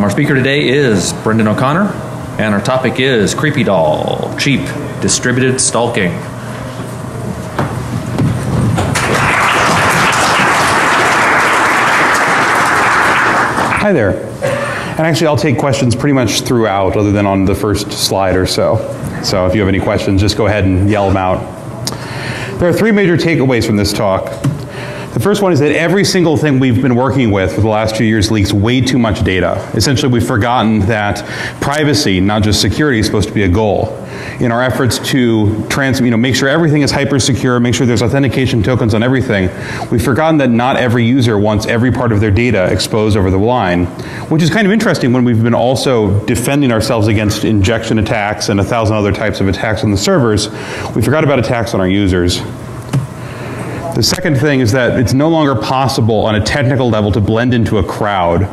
Our speaker today is Brendan O'Connor, and our topic is CreepyDOL, cheap, distributed stalking. Hi there. And actually, I'll take questions pretty much throughout, other than on the first slide or so. So if you have any questions, just go ahead and yell them out. There are three major takeaways from this talk. The first one is that every single thing we've been working with for the last few years leaks way too much data. Essentially, we've forgotten that privacy, not just security, is supposed to be a goal. In our efforts to make sure everything is hyper secure, make sure there's authentication tokens on everything, we've forgotten that not every user wants every part of their data exposed over the line, which is kind of interesting when we've been also defending ourselves against injection attacks and 1,000 other types of attacks on the servers. We forgot about attacks on our users. The second thing is that it's no longer possible on a technical level to blend into a crowd.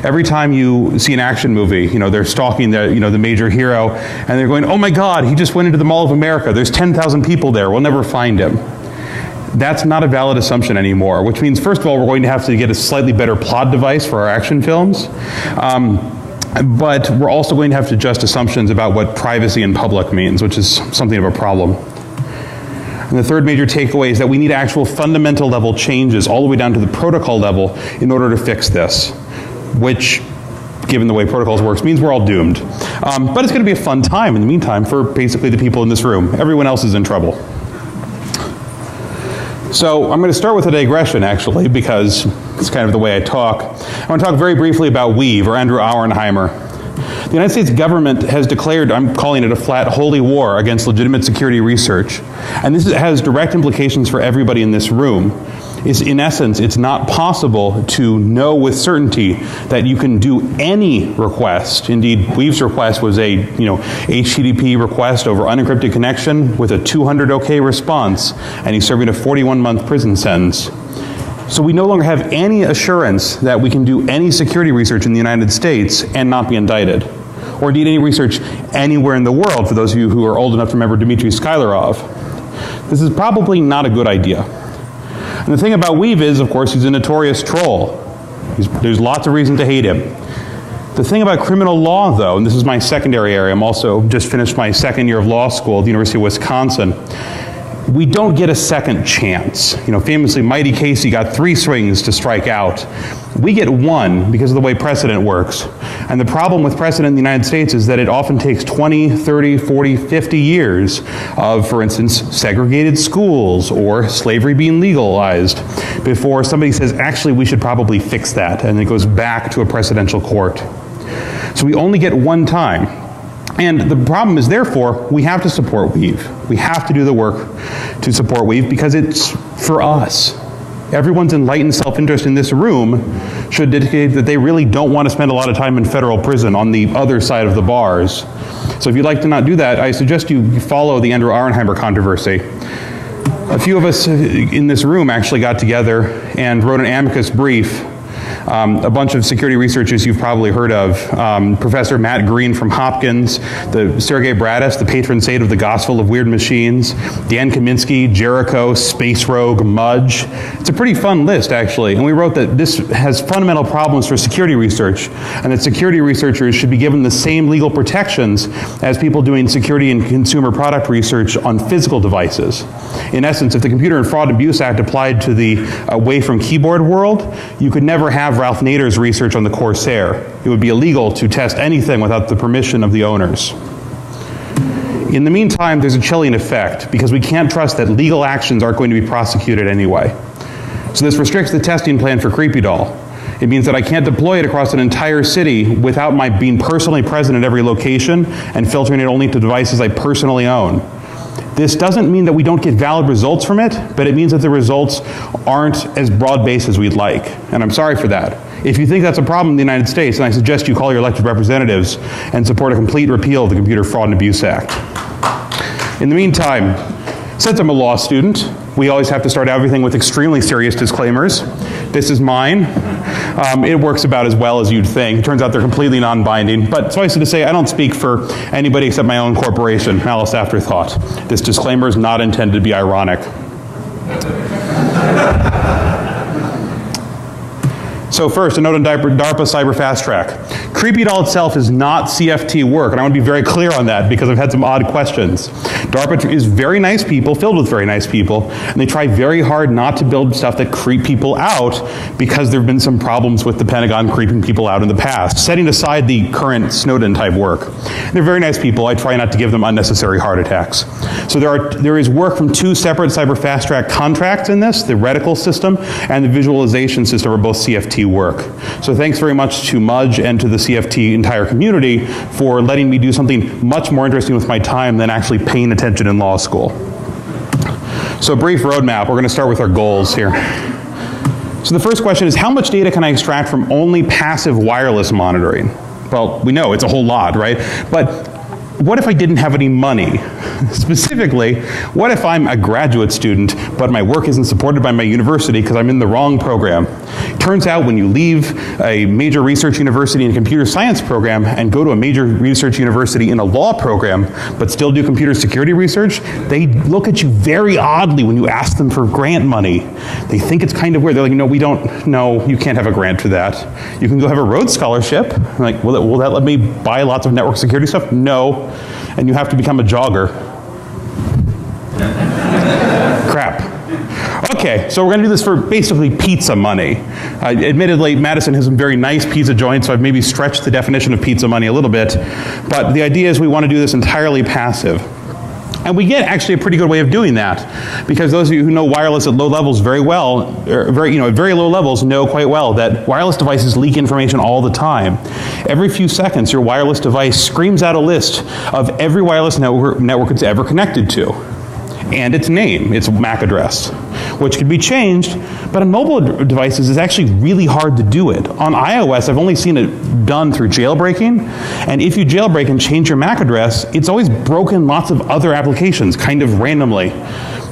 Every time you see an action movie, they're stalking the major hero, and they're going, oh my God, he just went into the Mall of America. There's 10,000 people there. We'll never find him. That's not a valid assumption anymore, which means, first of all, we're going to have to get a slightly better plot device for our action films. But we're also going to have to adjust assumptions about what privacy in public means, which is something of a problem. And the third major takeaway is that we need actual fundamental level changes all the way down to the protocol level in order to fix this, which, given the way protocols works, means we're all doomed. But it's going to be a fun time in the meantime for basically the people in this room. Everyone else is in trouble. So I'm going to start with a digression, actually, because it's kind of the way I talk. I want to talk very briefly about Weave, or Andrew Auernheimer. The United States government has declared, I'm calling it a flat holy war against legitimate security research. And this has direct implications for everybody in this room. In essence, it's not possible to know with certainty that you can do any request. Indeed, Weave's request was a HTTP request over unencrypted connection with a 200 OK response, and he's serving a 41-month prison sentence. So we no longer have any assurance that we can do any security research in the United States and not be indicted, or indeed any research anywhere in the world, for those of you who are old enough to remember Dmitry Skylorov. This is probably not a good idea. And the thing about Weave is, of course, he's a notorious troll. There's lots of reason to hate him. The thing about criminal law, though, and this is my secondary area, I'm also just finished my second year of law school at the University of Wisconsin, we don't get a second chance. Famously, Mighty Casey got 3 swings to strike out. We get 1 because of the way precedent works. And the problem with precedent in the United States is that it often takes 20, 30, 40, 50 years of, for instance, segregated schools or slavery being legalized before somebody says, actually, we should probably fix that. And it goes back to a precedential court. So we only get 1 time. And the problem is, therefore, we have to support Weave. We have to do the work to support Weave because it's for us. Everyone's enlightened self-interest in this room should indicate that they really don't want to spend a lot of time in federal prison on the other side of the bars. So if you'd like to not do that, I suggest you follow the Andrew Auernheimer controversy. A few of us in this room actually got together and wrote an amicus brief. A bunch of security researchers you've probably heard of. Professor Matt Green from Hopkins, the Sergey Bradis, the patron saint of the Gospel of Weird Machines, Dan Kaminsky, Jericho, Space Rogue, Mudge. It's a pretty fun list, actually. And we wrote that this has fundamental problems for security research, and that security researchers should be given the same legal protections as people doing security and consumer product research on physical devices. In essence, if the Computer and Fraud and Abuse Act applied to the away from keyboard world, you could never have Ralph Nader's research on the Corsair. It would be illegal to test anything without the permission of the owners. In the meantime, there's a chilling effect because we can't trust that legal actions aren't going to be prosecuted anyway. So this restricts the testing plan for CreepyDOL. It means that I can't deploy it across an entire city without my being personally present at every location and filtering it only to devices I personally own. This doesn't mean that we don't get valid results from it, but it means that the results aren't as broad-based as we'd like. And I'm sorry for that. If you think that's a problem in the United States, then I suggest you call your elected representatives and support a complete repeal of the Computer Fraud and Abuse Act. In the meantime, since I'm a law student, we always have to start everything with extremely serious disclaimers. This is mine. It works about as well as you'd think. It turns out they're completely non-binding, but suffice it to say, I don't speak for anybody except my own corporation, Malice Afterthought. This disclaimer is not intended to be ironic. So first, a note on DARPA Cyber Fast Track. CreepyDOL itself is not CFT work, and I want to be very clear on that because I've had some odd questions. DARPA is very nice people, filled with very nice people, and they try very hard not to build stuff that creep people out because there have been some problems with the Pentagon creeping people out in the past, setting aside the current Snowden type work. They're very nice people. I try not to give them unnecessary heart attacks. So there is work from two separate Cyber Fast Track contracts in this. The reticle system and the visualization system are both CFT work. So thanks very much to Mudge and to the CFT entire community for letting me do something much more interesting with my time than actually paying attention in law school. So brief roadmap, we're going to start with our goals here. So the first question is, how much data can I extract from only passive wireless monitoring? Well, we know it's a whole lot, right? But what if I didn't have any money? Specifically, what if I'm a graduate student, but my work isn't supported by my university because I'm in the wrong program? Turns out when you leave a major research university in a computer science program and go to a major research university in a law program, but still do computer security research, they look at you very oddly when you ask them for grant money. They think it's kind of weird. They're like, no, you can't have a grant for that. You can go have a Rhodes Scholarship. I'm like, will that let me buy lots of network security stuff? No. And you have to become a jogger. Crap. Okay, so we're going to do this for basically pizza money. Admittedly, Madison has some very nice pizza joints, so I've maybe stretched the definition of pizza money a little bit. But the idea is we want to do this entirely passive. And we get actually a pretty good way of doing that, because those of you who know wireless at low levels very well, at very low levels, know quite well that wireless devices leak information all the time. Every few seconds, your wireless device screams out a list of every wireless network it's ever connected to, and its name, its MAC address, which can be changed, but on mobile devices it's actually really hard to do it. On iOS, I've only seen it done through jailbreaking, and if you jailbreak and change your MAC address, it's always broken lots of other applications, kind of randomly.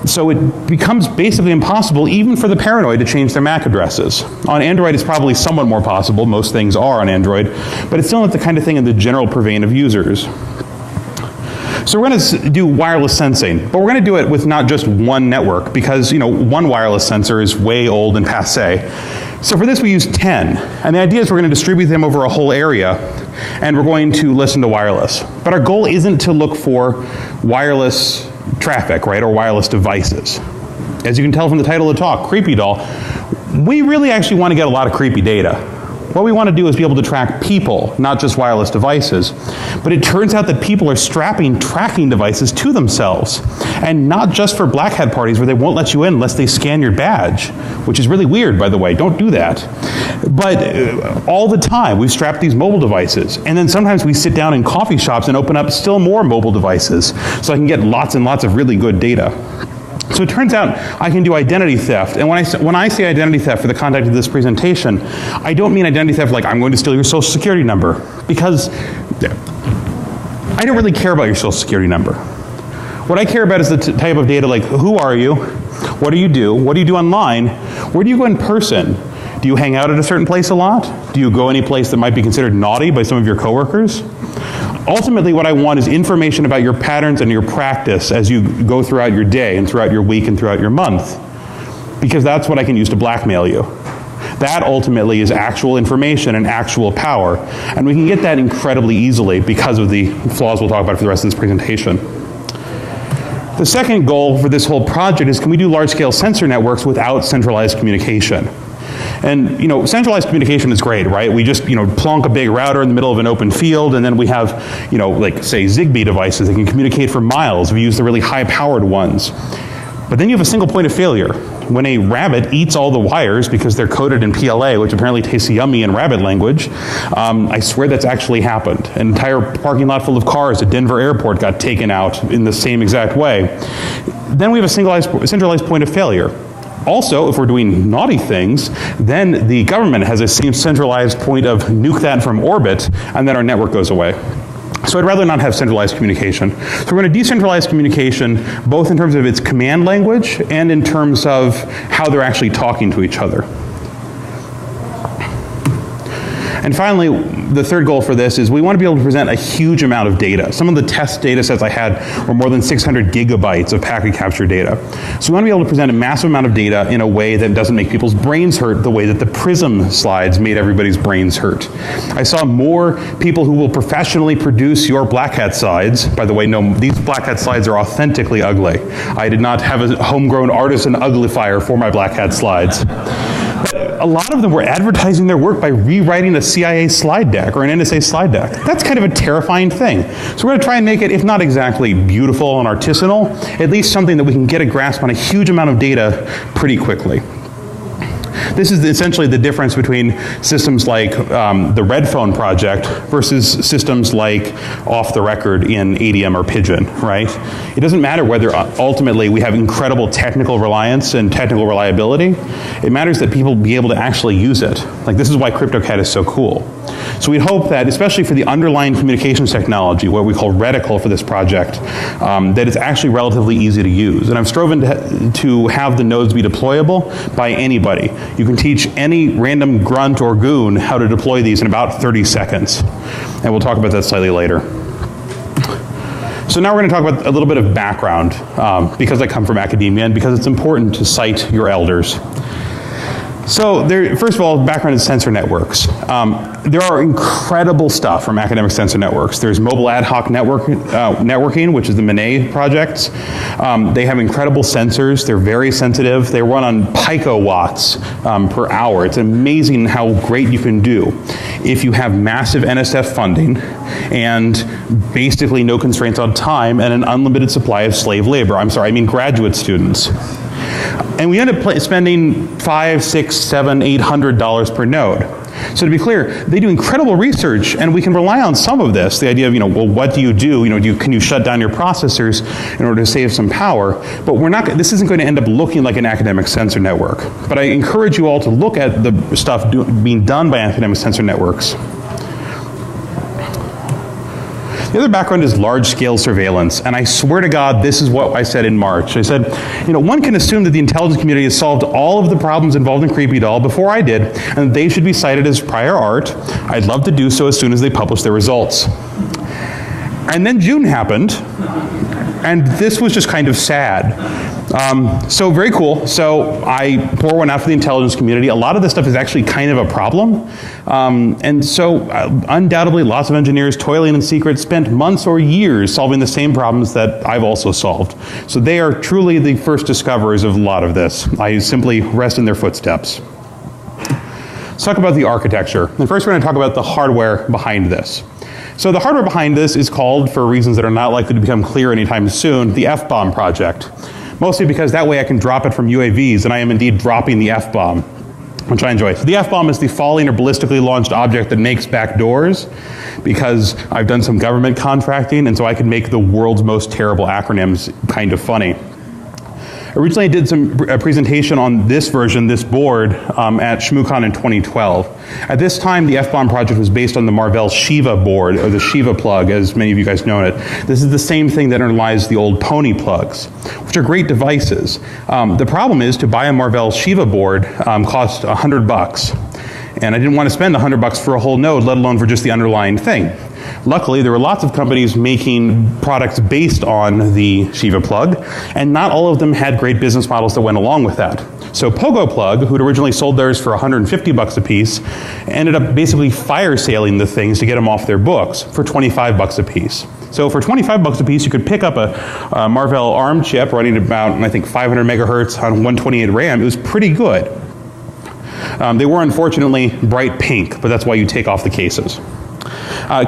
So it becomes basically impossible even for the paranoid to change their MAC addresses. On Android, it's probably somewhat more possible. Most things are on Android, but it's still not the kind of thing in the general purveying of users. So we're going to do wireless sensing, but we're going to do it with not just one network, because one wireless sensor is way old and passé. So for this we use 10, and the idea is we're going to distribute them over a whole area, and we're going to listen to wireless. But our goal isn't to look for wireless traffic, right, or wireless devices. As you can tell from the title of the talk, CreepyDOL, we really actually want to get a lot of creepy data. What we want to do is be able to track people, not just wireless devices. But it turns out that people are strapping tracking devices to themselves. And not just for BlackHat parties where they won't let you in unless they scan your badge, which is really weird, by the way. Don't do that. But all the time, we strap these mobile devices. And then sometimes we sit down in coffee shops and open up still more mobile devices so I can get lots and lots of really good data. So it turns out I can do identity theft. And when I say identity theft for the context of this presentation, I don't mean identity theft like I'm going to steal your social security number, because I don't really care about your social security number. What I care about is the type of data like, who are you? What do you do? What do you do online? Where do you go in person? Do you hang out at a certain place a lot? Do you go any place that might be considered naughty by some of your coworkers? Ultimately, what I want is information about your patterns and your practice as you go throughout your day and throughout your week and throughout your month, because that's what I can use to blackmail you. That ultimately is actual information and actual power, and we can get that incredibly easily because of the flaws we'll talk about for the rest of this presentation. The second goal for this whole project is, can we do large-scale sensor networks without centralized communication? And centralized communication is great, right? We just plonk a big router in the middle of an open field, and then we have like say Zigbee devices that can communicate for miles. We use the really high-powered ones. But then you have a single point of failure. When a rabbit eats all the wires because they're coded in PLA, which apparently tastes yummy in rabbit language, I swear that's actually happened. An entire parking lot full of cars at Denver Airport got taken out in the same exact way. Then we have a centralized point of failure. Also, if we're doing naughty things, then the government has a same centralized point of nuke that from orbit, and then our network goes away. So I'd rather not have centralized communication. So we're going to decentralize communication, both in terms of its command language and in terms of how they're actually talking to each other. And finally, the third goal for this is we want to be able to present a huge amount of data. Some of the test data sets I had were more than 600 gigabytes of packet capture data. So we want to be able to present a massive amount of data in a way that doesn't make people's brains hurt the way that the Prism slides made everybody's brains hurt. I saw more people who will professionally produce your BlackHat slides. By the way, no, these BlackHat slides are authentically ugly. I did not have a homegrown artisan uglifier for my BlackHat slides. A lot of them were advertising their work by rewriting a CIA slide deck or an NSA slide deck. That's kind of a terrifying thing. So we're going to try and make it, if not exactly beautiful and artisanal, at least something that we can get a grasp on a huge amount of data pretty quickly. This is essentially the difference between systems like the Red Phone project versus systems like Off the Record in ADM or Pigeon, right? It doesn't matter whether ultimately we have incredible technical reliance and technical reliability. It matters that people be able to actually use it. Like, this is why CryptoCat is so cool. So we hope that, especially for the underlying communications technology, what we call reticle for this project, that it's actually relatively easy to use. And I've striven to have the nodes be deployable by anybody. You can teach any random grunt or goon how to deploy these in about 30 seconds. And we'll talk about that slightly later. So now we're going to talk about a little bit of background, because I come from academia and because it's important to cite your elders. So first of all, background in sensor networks. There are incredible stuff from academic sensor networks. There's mobile ad hoc networking, which is the MANET projects. They have incredible sensors. They're very sensitive. They run on picowatts per hour. It's amazing how great you can do if you have massive NSF funding and basically no constraints on time and an unlimited supply of slave labor. I'm sorry, I mean graduate students. And we end up spending $500, $600, $700, $800 per node. So to be clear, they do incredible research, and we can rely on some of this. The idea of, well, what do you do? Can you shut down your processors in order to save some power? But this isn't going to end up looking like an academic sensor network. But I encourage you all to look at the stuff being done by academic sensor networks. The other background is large-scale surveillance, and I swear to God, this is what I said in March. I said, one can assume that the intelligence community has solved all of the problems involved in CreepyDOL before I did, and they should be cited as prior art. I'd love to do so as soon as they publish their results. And then June happened, and this was just kind of sad. So very cool. So I pour one out for the intelligence community. A lot of this stuff is actually kind of a problem. And so undoubtedly lots of engineers toiling in secret spent months or years solving the same problems that I've also solved. So they are truly the first discoverers of a lot of this. I simply rest in their footsteps. Let's talk about the architecture. And first we're going to talk about the hardware behind this. So the hardware behind this is called, for reasons that are not likely to become clear anytime soon, the F-bomb project. Mostly because that way I can drop it from UAVs, and I am indeed dropping the F-bomb, which I enjoy. So the F-bomb is the falling or ballistically launched object that makes back doors, because I've done some government contracting, and so I can make the world's most terrible acronyms kind of funny. Originally I did a presentation on this version, this board, at ShmooCon in 2012. At this time, the F-bomb project was based on the Marvell Shiva board, or the Shiva plug, as many of you guys know it. This is the same thing that underlies the old Pony plugs, which are great devices. The problem is, to buy a Marvell Shiva board cost $100. And I didn't want to spend $100 for a whole node, let alone for just the underlying thing. Luckily, there were lots of companies making products based on the Shiva plug, and not all of them had great business models that went along with that. So Pogo Plug, who'd originally sold theirs for $150 a piece, ended up basically fire sailing the things to get them off their books for $25 a piece. So for $25 a piece, you could pick up a Marvell ARM chip running about, I think, 500 megahertz on 128 RAM. It was pretty good. They were unfortunately bright pink, but that's why you take off the cases.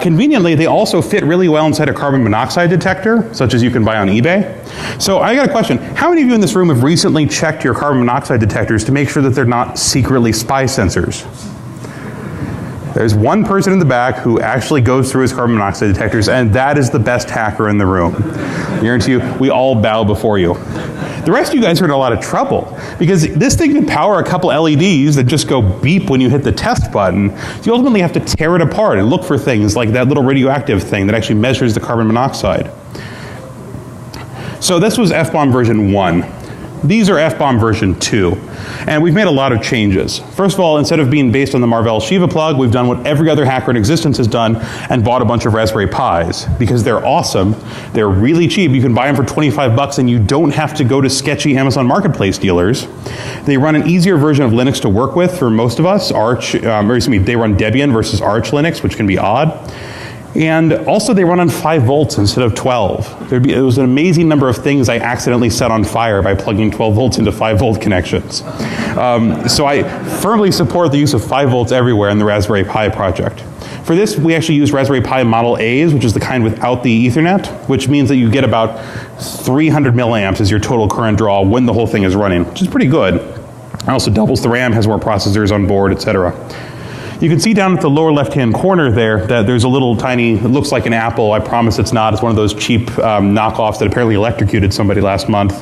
Conveniently, they also fit really well inside a carbon monoxide detector, such as you can buy on eBay. So I got a question. How many of you in this room have recently checked your carbon monoxide detectors to make sure that they're not secretly spy sensors? There's one person in the back who actually goes through his carbon monoxide detectors, and that is the best hacker in the room. I guarantee you, we all bow before you. The rest of you guys are in a lot of trouble, because this thing can power a couple LEDs that just go beep when you hit the test button. So you ultimately have to tear it apart and look for things like that little radioactive thing that actually measures the carbon monoxide. So this was F-bomb version 1. These are FBOM version 2, and we've made a lot of changes. First of all, instead of being based on the Marvell Shiva plug, we've done what every other hacker in existence has done and bought a bunch of Raspberry Pis because they're awesome. They're really cheap. You can buy them for 25 bucks and you don't have to go to sketchy Amazon Marketplace dealers. They run an easier version of Linux to work with for most of us. They run Debian versus Arch Linux, which can be odd. And also they run on 5 volts instead of 12. It was an amazing number of things I accidentally set on fire by plugging 12 volts into 5 volt connections. So I firmly support the use of 5 volts everywhere in the Raspberry Pi project. For this, we actually use Raspberry Pi Model A's, which is the kind without the Ethernet, which means that you get about 300 milliamps as your total current draw when the whole thing is running, which is pretty good. It also doubles the RAM, has more processors on board, etc. You can see down at the lower left-hand corner there that there's a little tiny, it looks like an apple. I promise it's not. It's one of those cheap knockoffs that apparently electrocuted somebody last month,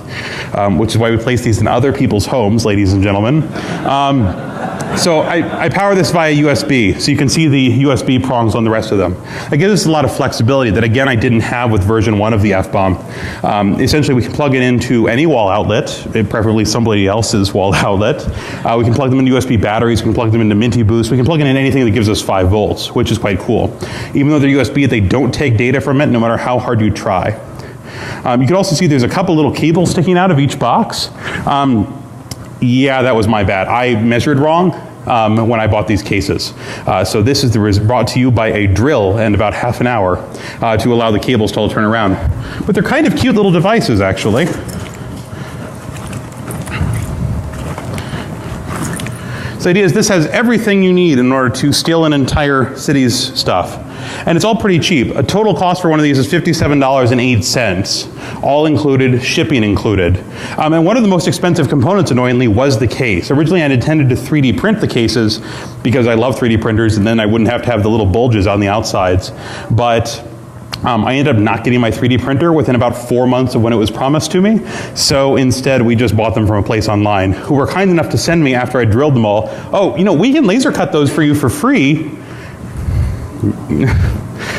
which is why we place these in other people's homes, ladies and gentlemen. So I power this via USB, so you can see the USB prongs on the rest of them. It gives us a lot of flexibility that, again, I didn't have with version 1 of the FBOM. Essentially, we can plug it into any wall outlet, preferably somebody else's wall outlet. We can plug them into USB batteries. We can plug them into Minty Boost. We can plug it in anything that gives us 5 volts, which is quite cool. Even though they're USB, they don't take data from it, no matter how hard you try. You can also see there's a couple little cables sticking out of each box. Yeah, that was my bad. I measured wrong when I bought these cases. So this is brought to you by a drill and about half an hour to allow the cables to all turn around. But they're kind of cute little devices, actually. So the idea is this has everything you need in order to steal an entire city's stuff. And it's all pretty cheap. A total cost for one of these is $57.08, all included, shipping included. And one of the most expensive components, annoyingly, was the case. Originally, I had intended to 3D print the cases because I love 3D printers, and then I wouldn't have to have the little bulges on the outsides. But I ended up not getting my 3D printer within about 4 months of when it was promised to me. So instead, we just bought them from a place online who were kind enough to send me, after I drilled them all, oh, you know, we can laser cut those for you for free.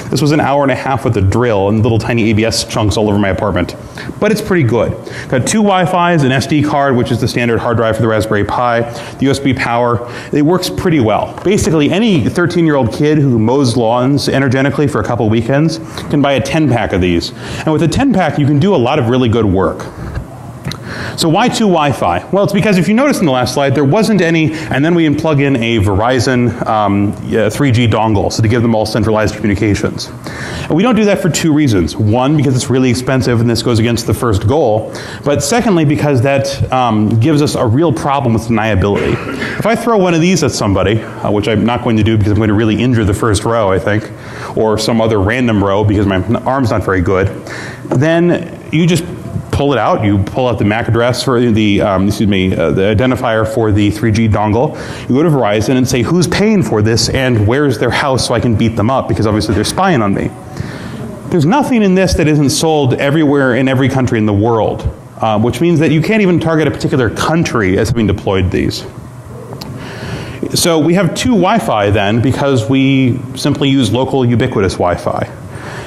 This was an hour and a half with a drill and little tiny ABS chunks all over my apartment. But it's pretty good. Got 2 Wi-Fis, an SD card, which is the standard hard drive for the Raspberry Pi, the USB power. It works pretty well. Basically, any 13-year-old kid who mows lawns energetically for a couple weekends can buy a 10-pack of these. And with a 10-pack, you can do a lot of really good work. So why 2 Wi-Fi? Well, it's because if you notice in the last slide, there wasn't any, and then we plug in a Verizon 3G dongle, so to give them all centralized communications. And we don't do that for 2 reasons. One, because it's really expensive and this goes against the first goal. But secondly, because that gives us a real problem with deniability. If I throw one of these at somebody, which I'm not going to do because I'm going to really injure the first row, I think, or some other random row because my arm's not very good, then you just pull it out. You pull out the MAC address for the identifier for the 3G dongle. You go to Verizon and say, who's paying for this and where's their house so I can beat them up because obviously they're spying on me. There's nothing in this that isn't sold everywhere in every country in the world, which means that you can't even target a particular country as having deployed these. So we have 2 Wi-Fi then because we simply use local ubiquitous Wi-Fi.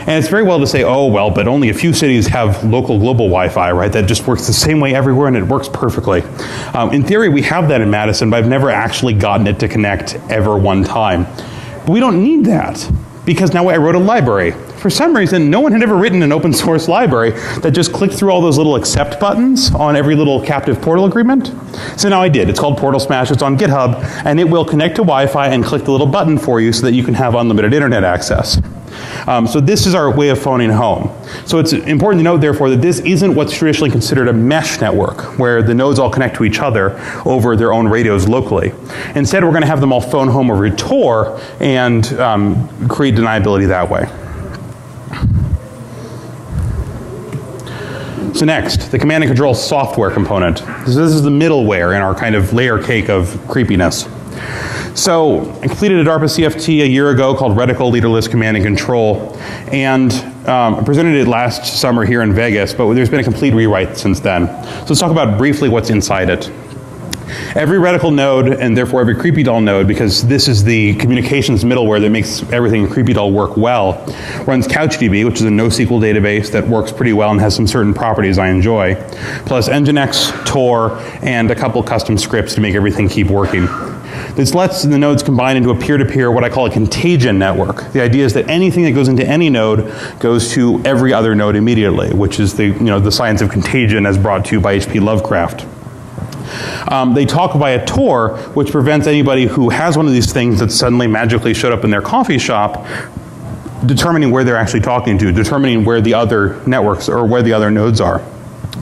And it's very well to say, oh, well, but only a few cities have local global Wi-Fi, right? That just works the same way everywhere and it works perfectly. In theory, we have that in Madison, but I've never actually gotten it to connect ever one time. But we don't need that because now I wrote a library. For some reason, no one had ever written an open source library that just clicked through all those little accept buttons on every little captive portal agreement. So now I did. It's called Portal Smash. It's on GitHub, and it will connect to Wi-Fi and click the little button for you so that you can have unlimited internet access. So this is our way of phoning home. So it's important to note, therefore, that this isn't what's traditionally considered a mesh network, where the nodes all connect to each other over their own radios locally. Instead, we're going to have them all phone home over Tor and create deniability that way. So next, the command and control software component. This is the middleware in our kind of layer cake of creepiness. So I completed a DARPA CFT a year ago called Reticle Leaderless Command and Control, and I presented it last summer here in Vegas, but there's been a complete rewrite since then. So let's talk about briefly what's inside it. Every reticle node, and therefore every CreepyDOL node, because this is the communications middleware that makes everything in CreepyDOL work well, runs CouchDB, which is a NoSQL database that works pretty well and has some certain properties I enjoy, plus Nginx, Tor, and a couple custom scripts to make everything keep working. This lets the nodes combine into a peer-to-peer, what I call a contagion network. The idea is that anything that goes into any node goes to every other node immediately, which is the science of contagion as brought to you by H.P. Lovecraft. They talk via Tor, which prevents anybody who has one of these things that suddenly magically showed up in their coffee shop determining where they're actually talking to, determining where the other networks or where the other nodes are.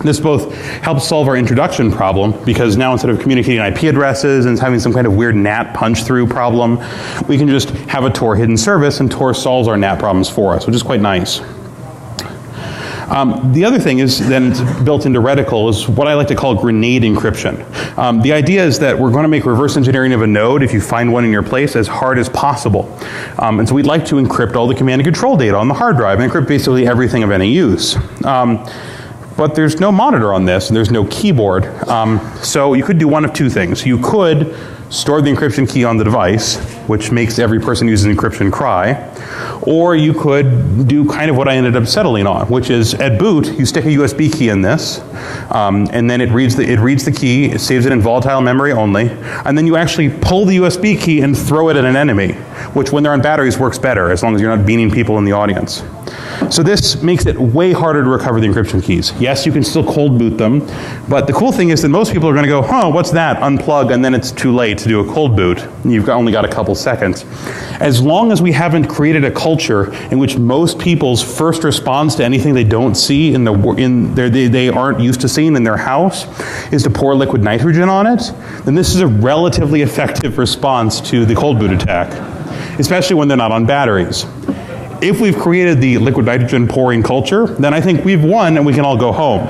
This both helps solve our introduction problem, because now instead of communicating IP addresses and having some kind of weird NAT punch-through problem, we can just have a Tor hidden service, and Tor solves our NAT problems for us, which is quite nice. The other thing is then built into reticle is what I like to call grenade encryption. The idea is that we're going to make reverse engineering of a node, if you find one in your place, as hard as possible. And so we'd like to encrypt all the command and control data on the hard drive, and encrypt basically everything of any use. But there's no monitor on this, and there's no keyboard. So you could do one of two things. You could store the encryption key on the device, which makes every person using encryption cry. Or you could do kind of what I ended up settling on, which is at boot, you stick a USB key in this, and then it reads the key, it saves it in volatile memory only, and then you actually pull the USB key and throw it at an enemy, which when they're on batteries works better, as long as you're not beaning people in the audience. So this makes it way harder to recover the encryption keys. Yes, you can still cold boot them, but the cool thing is that most people are going to go, huh, what's that? Unplug, and then it's too late to do a cold boot. You've only got a couple seconds. As long as we haven't created a culture in which most people's first response to anything they don't see they aren't used to seeing in their house is to pour liquid nitrogen on it, then this is a relatively effective response to the cold boot attack, especially when they're not on batteries. If we've created the liquid nitrogen pouring culture, then I think we've won and we can all go home.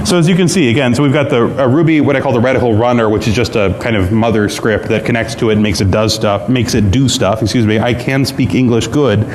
So as you can see, again, so we've got a Ruby, what I call the reticle runner, which is just a kind of mother script that connects to it and makes it do stuff, excuse me. I can speak English good.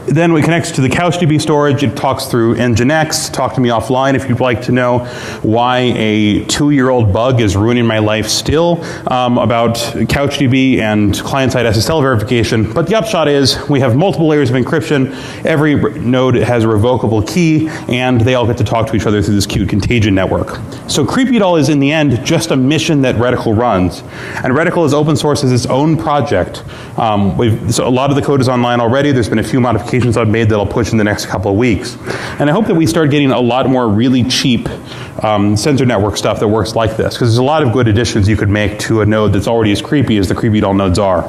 Then it connects to the CouchDB storage. It talks through Nginx. Talk to me offline if you'd like to know why a 2-year-old bug is ruining my life still, about CouchDB and client-side SSL verification. But the upshot is we have multiple layers of encryption. Every node has a revocable key, and they all get to talk to each other through this cute contagion network. So CreepyDOL is, in the end, just a mission that reticle runs. And reticle is open source as its own project. So a lot of the code is online already. There's been a few modifications I've made that I'll push in the next couple of weeks. And I hope that we start getting a lot more really cheap sensor network stuff that works like this, because there's a lot of good additions you could make to a node that's already as creepy as the CreepyDOL nodes are.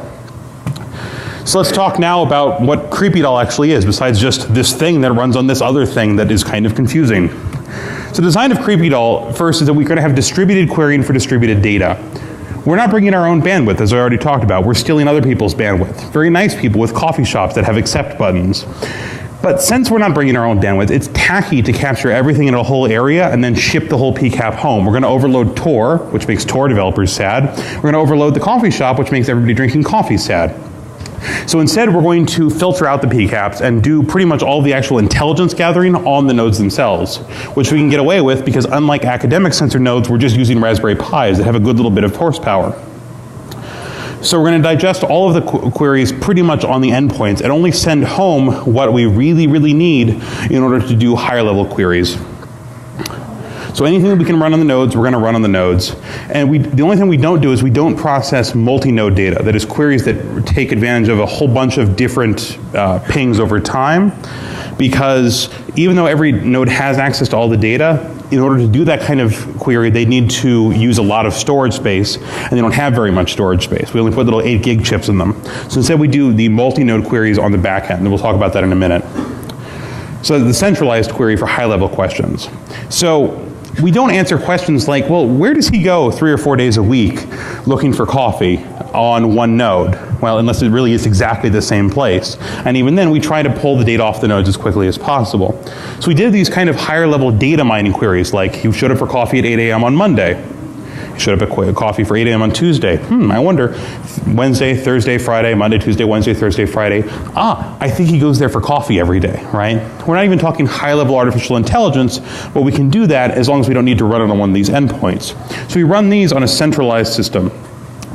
So let's talk now about what CreepyDOL actually is, besides just this thing that runs on this other thing that is kind of confusing. So the design of CreepyDOL, first, is that we're going to have distributed querying for distributed data. We're not bringing our own bandwidth, as I already talked about. We're stealing other people's bandwidth. Very nice people with coffee shops that have accept buttons. But since we're not bringing our own bandwidth, it's tacky to capture everything in a whole area and then ship the whole PCAP home. We're going to overload Tor, which makes Tor developers sad. We're going to overload the coffee shop, which makes everybody drinking coffee sad. So instead, we're going to filter out the PCAPs and do pretty much all the actual intelligence gathering on the nodes themselves, which we can get away with because unlike academic sensor nodes, we're just using Raspberry Pis that have a good little bit of horsepower. So we're going to digest all of the queries pretty much on the endpoints and only send home what we really, really need in order to do higher level queries. So anything that we can run on the nodes, we're going to run on the nodes. And the only thing we don't do is we don't process multi-node data. That is queries that take advantage of a whole bunch of different pings over time. Because even though every node has access to all the data, in order to do that kind of query, they need to use a lot of storage space, and they don't have very much storage space. We only put little 8 gig chips in them. So instead we do the multi-node queries on the back end, and we'll talk about that in a minute. So the centralized query for high-level questions. So we don't answer questions like, well, where does he go 3 or 4 days a week looking for coffee on one node? Well, unless it really is exactly the same place. And even then, we try to pull the data off the nodes as quickly as possible. So we did these kind of higher level data mining queries, like he showed up for coffee at 8 a.m. on Monday. You showed up at coffee for 8 a.m. on Tuesday. I wonder, Wednesday, Thursday, Friday, Monday, Tuesday, Wednesday, Thursday, Friday. I think he goes there for coffee every day, right? We're not even talking high-level artificial intelligence, but we can do that as long as we don't need to run it on one of these endpoints. So we run these on a centralized system.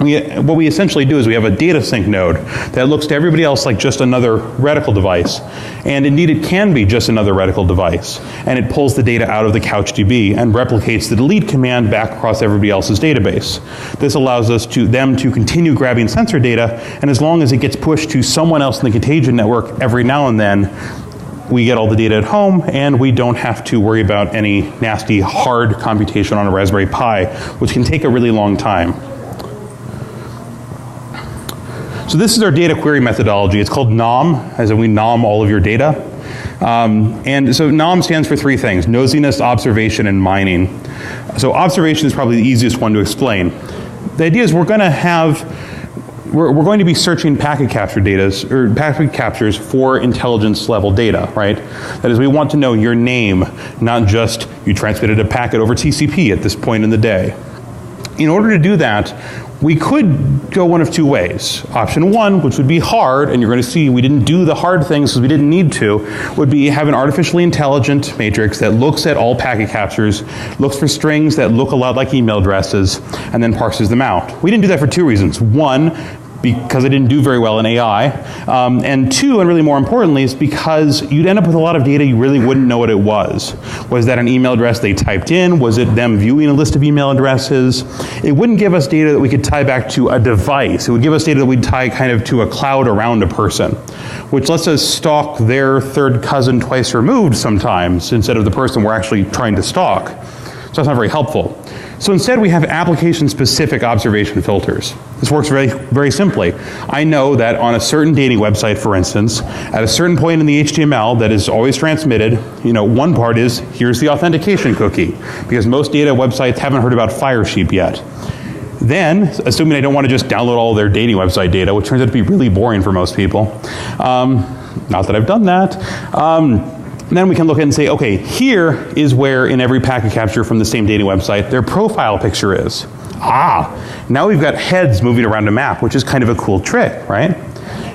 What we essentially do is we have a data sync node that looks to everybody else like just another reticle device. And indeed, it can be just another reticle device. And it pulls the data out of the CouchDB and replicates the delete command back across everybody else's database. This allows them to continue grabbing sensor data, and as long as it gets pushed to someone else in the contagion network every now and then, we get all the data at home, and we don't have to worry about any nasty, hard computation on a Raspberry Pi, which can take a really long time. So this is our data query methodology. It's called NOM, as in we nom all of your data. And so NOM stands for three things: nosiness, observation, and mining. So observation is probably the easiest one to explain. The idea is we're going to be searching packet capture data, or packet captures for intelligence level data, right? That is, we want to know your name, not just you transmitted a packet over TCP at this point in the day. In order to do that, we could go one of two ways. Option one, which would be hard, and you're going to see we didn't do the hard things because we didn't need to, would be have an artificially intelligent matrix that looks at all packet captures, looks for strings that look a lot like email addresses, and then parses them out. We didn't do that for two reasons. One, because it didn't do very well in AI. And two, and really more importantly, is because you'd end up with a lot of data you really wouldn't know what it was. Was that an email address they typed in? Was it them viewing a list of email addresses? It wouldn't give us data that we could tie back to a device. It would give us data that we'd tie kind of to a cloud around a person, which lets us stalk their third cousin twice removed sometimes instead of the person we're actually trying to stalk. So that's not very helpful. So instead we have application-specific observation filters. This works very, very simply. I know that on a certain dating website, for instance, at a certain point in the HTML that is always transmitted, one part is, here's the authentication cookie, because most data websites haven't heard about Firesheep yet. Then, assuming I don't want to just download all their dating website data, which turns out to be really boring for most people, not that I've done that, then we can look at it and say, okay, here is where in every packet capture from the same dating website, their profile picture is. Now we've got heads moving around a map, which is kind of a cool trick, right?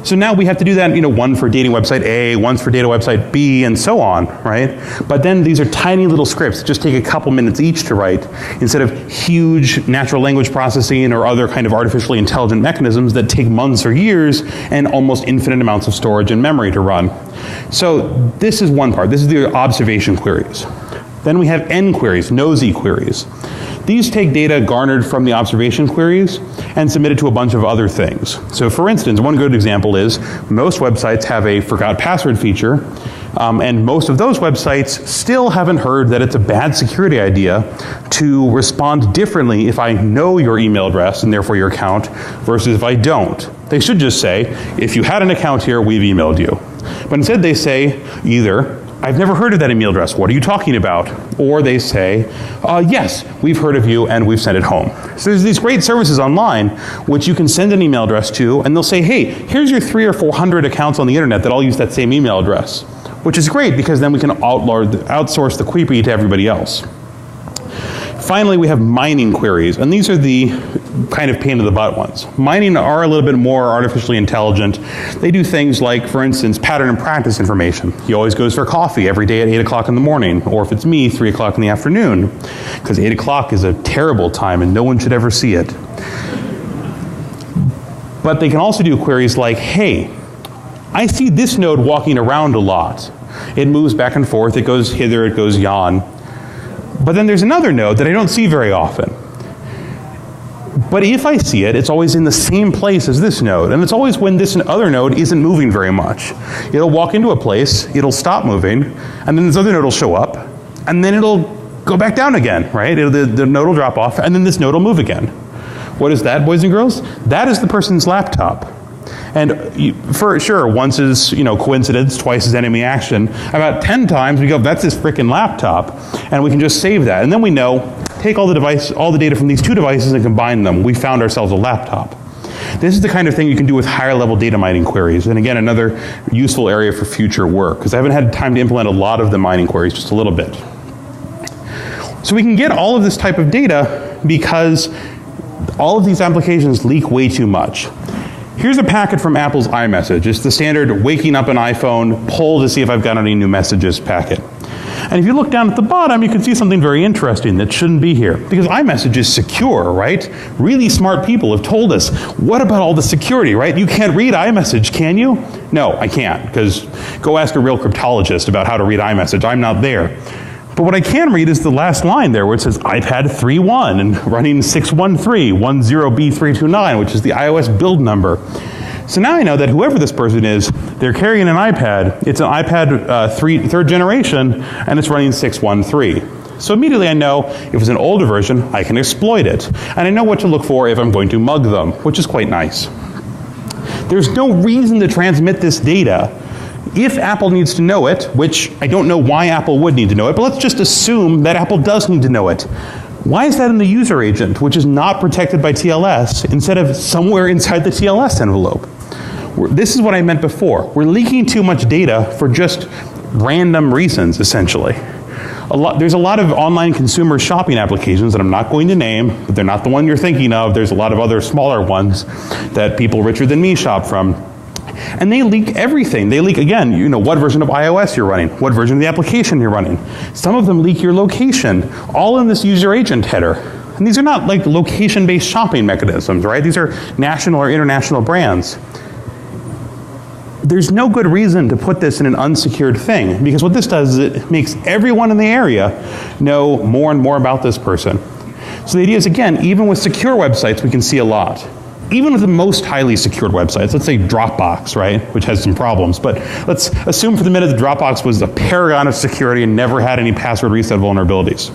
So now we have to do that, one for dating website A, one for data website B, and so on, right? But then these are tiny little scripts that just take a couple minutes each to write, instead of huge natural language processing or other kind of artificially intelligent mechanisms that take months or years and almost infinite amounts of storage and memory to run. So this is one part. This is the observation queries. Then we have N queries, nosy queries. These take data garnered from the observation queries and submit it to a bunch of other things. So for instance, one good example is most websites have a forgot password feature, and most of those websites still haven't heard that it's a bad security idea to respond differently if I know your email address and therefore your account versus if I don't. They should just say, if you had an account here, we've emailed you. But instead they say either, I've never heard of that email address, what are you talking about? Or they say, yes, we've heard of you and we've sent it home. So there's these great services online which you can send an email address to, and they'll say, hey, here's your 300 or 400 accounts on the internet that all use that same email address, which is great because then we can outsource the creepy to everybody else. Finally, we have mining queries, and these are the kind of pain in the butt ones. Mining are a little bit more artificially intelligent. They do things like, for instance, pattern and practice information. He always goes for coffee every day at 8 o'clock in the morning, or if it's me, 3 o'clock in the afternoon, because 8 o'clock is a terrible time and no one should ever see it. But they can also do queries like, hey, I see this node walking around a lot. It moves back and forth, it goes hither, it goes yon. But then there's another node that I don't see very often. But if I see it, it's always in the same place as this node, and it's always when this other node isn't moving very much. It'll walk into a place, it'll stop moving, and then this other node will show up, and then it'll go back down again, right? The node will drop off, and then this node will move again. What is that, boys and girls? That is the person's laptop. And for sure, once is coincidence, twice is enemy action. About 10 times we go, that's this frickin' laptop, and we can just save that. And then we know, take all the data from these two devices and combine them. We found ourselves a laptop. This is the kind of thing you can do with higher level data mining queries. And again, another useful area for future work, because I haven't had time to implement a lot of the mining queries, just a little bit. So we can get all of this type of data because all of these applications leak way too much. Here's a packet from Apple's iMessage. It's the standard waking up an iPhone, pull to see if I've got any new messages packet. And if you look down at the bottom, you can see something very interesting that shouldn't be here. Because iMessage is secure, right? Really smart people have told us, what about all the security, right? You can't read iMessage, can you? No, I can't, because go ask a real cryptologist about how to read iMessage. I'm not there. But what I can read is the last line there where it says iPad 3.1 and running 61310B329, which is the iOS build number. So now I know that whoever this person is, they're carrying an iPad. It's an iPad third generation, and it's running 613. So immediately I know if it's an older version, I can exploit it. And I know what to look for if I'm going to mug them, which is quite nice. There's no reason to transmit this data. If Apple needs to know it, which I don't know why Apple would need to know it, but let's just assume that Apple does need to know it. Why is that in the user agent, which is not protected by TLS, instead of somewhere inside the TLS envelope? This is what I meant before. We're leaking too much data for just random reasons, essentially. There's a lot of online consumer shopping applications that I'm not going to name, but they're not the one you're thinking of. There's a lot of other smaller ones that people richer than me shop from. And they leak everything. They leak, again, you know, what version of iOS you're running, what version of the application you're running. Some of them leak your location, all in this user agent header. And these are not like location-based shopping mechanisms, right? These are national or international brands. There's no good reason to put this in an unsecured thing, because what this does is it makes everyone in the area know more and more about this person. So the idea is, again, even with secure websites, we can see a lot. Even with the most highly secured websites, let's say Dropbox, right, which has some problems, but let's assume for the minute that Dropbox was a paragon of security and never had any password reset vulnerabilities.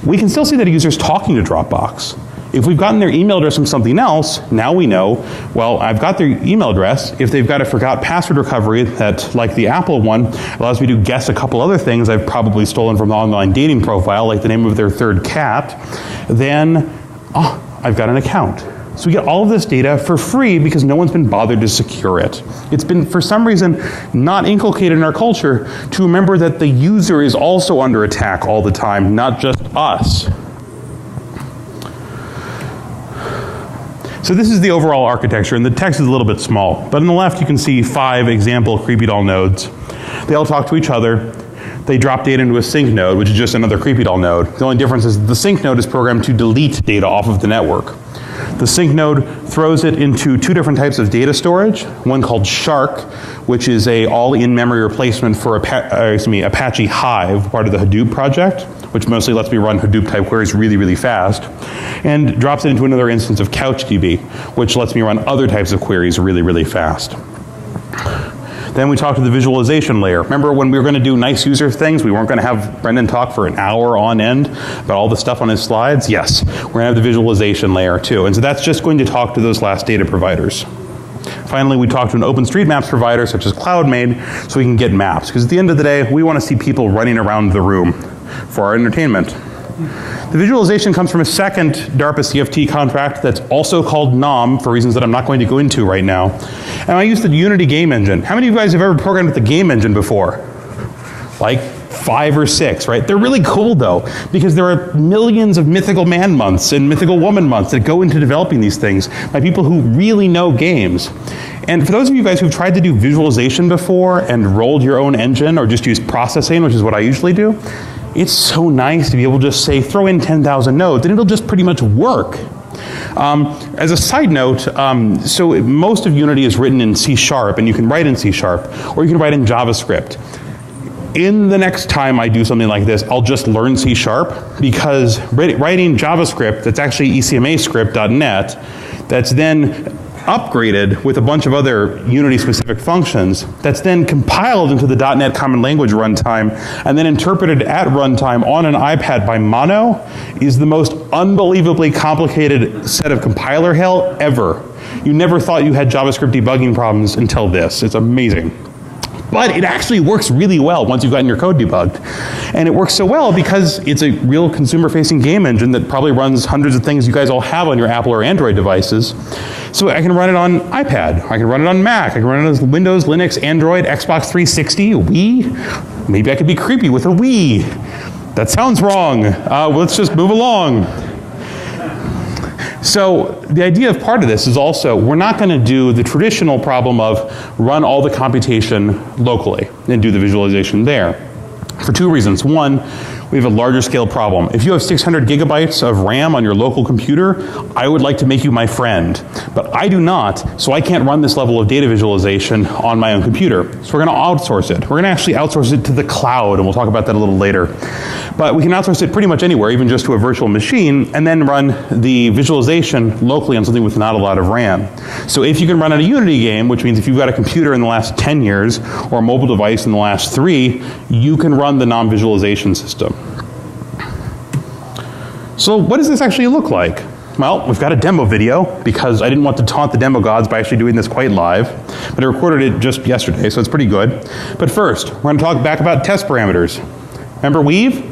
We can still see that a user's talking to Dropbox. If we've gotten their email address from something else, now we know, well, I've got their email address. If they've got a forgot password recovery that, like the Apple one, allows me to guess a couple other things I've probably stolen from the online dating profile, like the name of their third cat, then, I've got an account. So we get all of this data for free because no one's been bothered to secure it. It's been, for some reason, not inculcated in our culture to remember that the user is also under attack all the time, not just us. So this is the overall architecture, and the text is a little bit small. But on the left, you can see 5 example CreepyDOL nodes. They all talk to each other. They drop data into a sync node, which is just another CreepyDOL node. The only difference is the sync node is programmed to delete data off of the network. The sync node throws it into 2 different types of data storage, one called Shark, which is a all-in-memory replacement for Apache Hive, part of the Hadoop project, which mostly lets me run Hadoop-type queries really, really fast, and drops it into another instance of CouchDB, which lets me run other types of queries really, really fast. Then we talked to the visualization layer. Remember when we were going to do nice user things, we weren't going to have Brendan talk for an hour on end about all the stuff on his slides? Yes, we're going to have the visualization layer too. And so that's just going to talk to those last data providers. Finally, we talked to an OpenStreetMaps provider such as CloudMade so we can get maps. Because at the end of the day, we want to see people running around the room for our entertainment. The visualization comes from a second DARPA CFT contract that's also called NOM for reasons that I'm not going to go into right now. And I use the Unity game engine. How many of you guys have ever programmed with the game engine before? Like 5 or 6, right? They're really cool though, because there are millions of mythical man months and mythical woman months that go into developing these things by people who really know games. And for those of you guys who've tried to do visualization before and rolled your own engine or just used processing, which is what I usually do, it's so nice to be able to just say, throw in 10,000 nodes, and it'll just pretty much work. As a side note, so most of Unity is written in C#, and you can write in C#, or you can write in JavaScript. In the next time I do something like this, I'll just learn C#, because writing JavaScript that's actually ECMAScript.net, that's then upgraded with a bunch of other Unity-specific functions that's then compiled into the .NET Common Language runtime and then interpreted at runtime on an iPad by Mono is the most unbelievably complicated set of compiler hell ever. You never thought you had JavaScript debugging problems until this. It's amazing. But it actually works really well once you've gotten your code debugged. And it works so well because it's a real consumer-facing game engine that probably runs hundreds of things you guys all have on your Apple or Android devices. So I can run it on iPad, I can run it on Mac, I can run it on Windows, Linux, Android, Xbox 360, Wii. Maybe I could be creepy with a Wii. That sounds wrong. Let's just move along. So the idea of part of this is also, we're not going to do the traditional problem of run all the computation locally and do the visualization there. For two reasons. One, we have a larger scale problem. If you have 600 gigabytes of RAM on your local computer, I would like to make you my friend. But I do not, so I can't run this level of data visualization on my own computer. So we're going to outsource it. We're going to actually outsource it to the cloud, and we'll talk about that a little later. But we can outsource it pretty much anywhere, even just to a virtual machine, and then run the visualization locally on something with not a lot of RAM. So if you can run a Unity game, which means if you've got a computer in the last 10 years, or a mobile device in the last 3, you can run the non-visualization system. So what does this actually look like? Well, we've got a demo video, because I didn't want to taunt the demo gods by actually doing this quite live, but I recorded it just yesterday, so it's pretty good. But first, we're going to talk back about test parameters. Remember weave?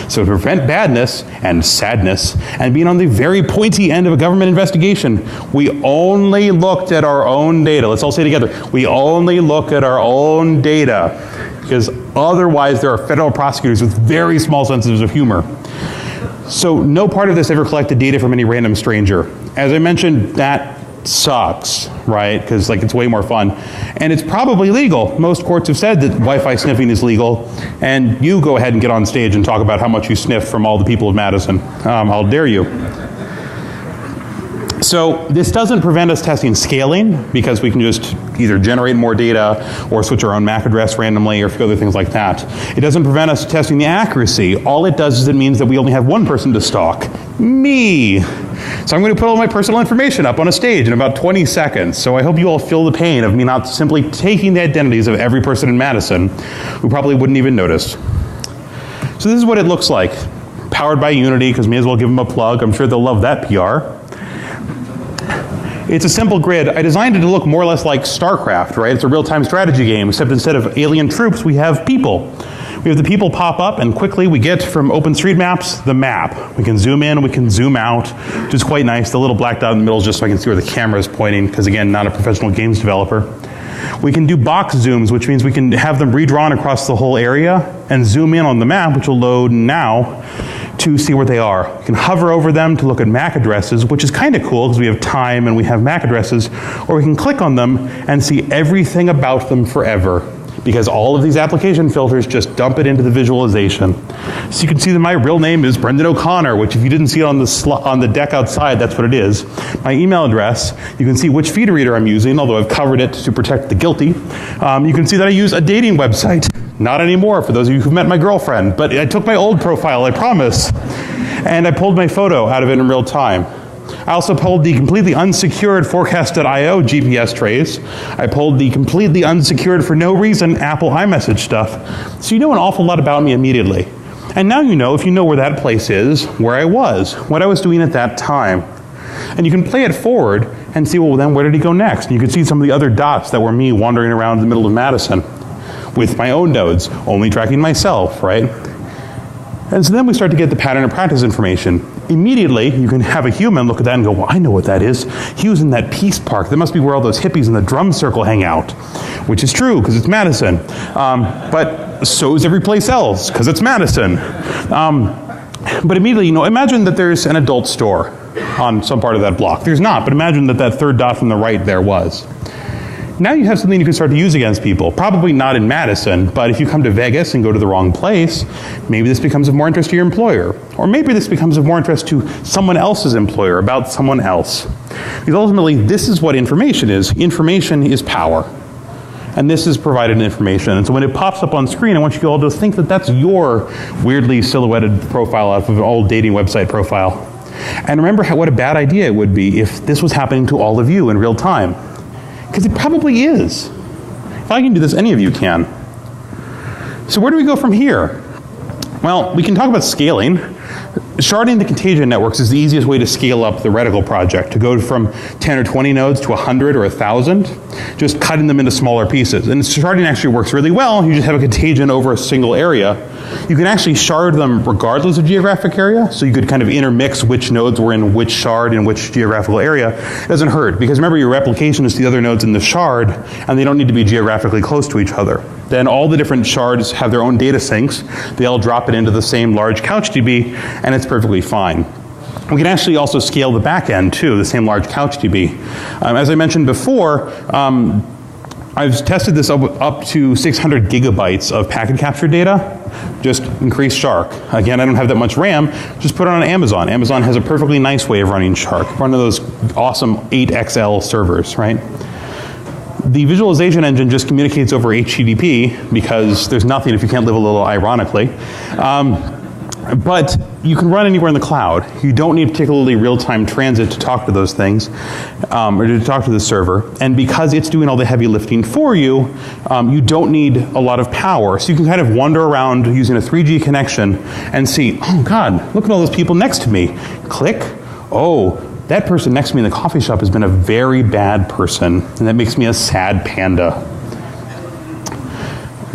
So to prevent badness and sadness and being on the very pointy end of a government investigation, we only looked at our own data. Let's all say together, we only look at our own data, because otherwise there are federal prosecutors with very small senses of humor. So no part of this ever collected data from any random stranger. As I mentioned, that sucks, right? Because like it's way more fun. And it's probably legal. Most courts have said that Wi-Fi sniffing is legal. And you go ahead and get on stage and talk about how much you sniff from all the people of Madison. I'll dare you. So this doesn't prevent us testing scaling, because we can just either generate more data or switch our own MAC address randomly or a few other things like that. It doesn't prevent us testing the accuracy. All it does is it means that we only have one person to stalk, me. So I'm going to put all my personal information up on a stage in about 20 seconds. So I hope you all feel the pain of me not simply taking the identities of every person in Madison who probably wouldn't even notice. So this is what it looks like. Powered by Unity, because may as well give them a plug. I'm sure they'll love that PR. It's a simple grid. I designed it to look more or less like StarCraft, right? It's a real-time strategy game, except instead of alien troops, we have people. We have the people pop up, and quickly we get from OpenStreetMaps the map. We can zoom in, we can zoom out, which is quite nice. The little black dot in the middle is just so I can see where the camera is pointing, because again, not a professional games developer. We can do box zooms, which means we can have them redrawn across the whole area and zoom in on the map, which will load now, to see where they are. You can hover over them to look at MAC addresses, which is kind of cool because we have time and we have MAC addresses, or we can click on them and see everything about them forever, because all of these application filters just dump it into the visualization. So you can see that my real name is Brendan O'Connor, which if you didn't see it on the deck outside, that's what it is. My email address, you can see which feed reader I'm using, although I've covered it to protect the guilty. You can see that I use a dating website. Not anymore, for those of you who've met my girlfriend, but I took my old profile, I promise, and I pulled my photo out of it in real time. I also pulled the completely unsecured Forecast.io GPS trace. I pulled the completely unsecured, for no reason, Apple iMessage stuff. So you know an awful lot about me immediately. And now you know, if you know where that place is, where I was, what I was doing at that time. And you can play it forward and see, well, then where did he go next? And you can see some of the other dots that were me wandering around the middle of Madison with my own nodes, only tracking myself, right? And so then we start to get the pattern and practice information. Immediately, you can have a human look at that and go, well, I know what that is. He was in that Peace Park. That must be where all those hippies in the drum circle hang out, which is true, because it's Madison. But so is every place else, because it's Madison. But immediately, you know, imagine that there's an adult store on some part of that block. There's not, but imagine that that third dot from the right there was. Now you have something you can start to use against people. Probably not in Madison, but if you come to Vegas and go to the wrong place, maybe this becomes of more interest to your employer. Or maybe this becomes of more interest to someone else's employer, about someone else. Because ultimately, this is what information is. Information is power. And this is provided information. And so when it pops up on screen, I want you all to think that that's your weirdly silhouetted profile off of an old dating website profile. And remember what a bad idea it would be if this was happening to all of you in real time. Because it probably is. If I can do this, any of you can. So where do we go from here? Well, we can talk about scaling. Sharding the contagion networks is the easiest way to scale up the reticle project, to go from 10 or 20 nodes to 100 or 1,000, just cutting them into smaller pieces. And sharding actually works really well. You just have a contagion over a single area. You can actually shard them regardless of geographic area, so you could kind of intermix which nodes were in which shard in which geographical area. It doesn't hurt, because remember, your replication is to the other nodes in the shard, and they don't need to be geographically close to each other. Then all the different shards have their own data sinks. They all drop it into the same large CouchDB, and it's perfectly fine. We can actually also scale the back end too, the same large CouchDB. As I mentioned before, I've tested this up to 600 gigabytes of packet capture data. Just increase Shark. Again, I don't have that much RAM, just put it on Amazon. Amazon has a perfectly nice way of running Shark. One of those awesome 8XL servers, right? The visualization engine just communicates over HTTP because there's nothing if you can't live a little ironically. But you can run anywhere in the cloud. You don't need particularly real-time transit to talk to those things, or to talk to the server. And because it's doing all the heavy lifting for you, you don't need a lot of power. So you can kind of wander around using a 3G connection and see, oh God, look at all those people next to me. Click. Oh, that person next to me in the coffee shop has been a very bad person, and that makes me a sad panda.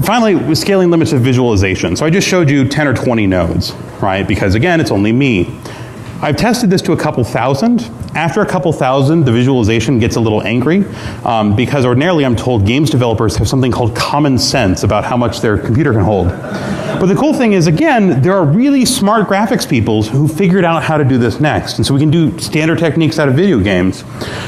Finally, with scaling limits of visualization. So I just showed you 10 or 20 nodes, right? Because again, it's only me. I've tested this to a couple thousand. After a couple thousand, the visualization gets a little angry because ordinarily I'm told games developers have something called common sense about how much their computer can hold. But the cool thing is, again, there are really smart graphics people who figured out how to do this next. And so we can do standard techniques out of video games,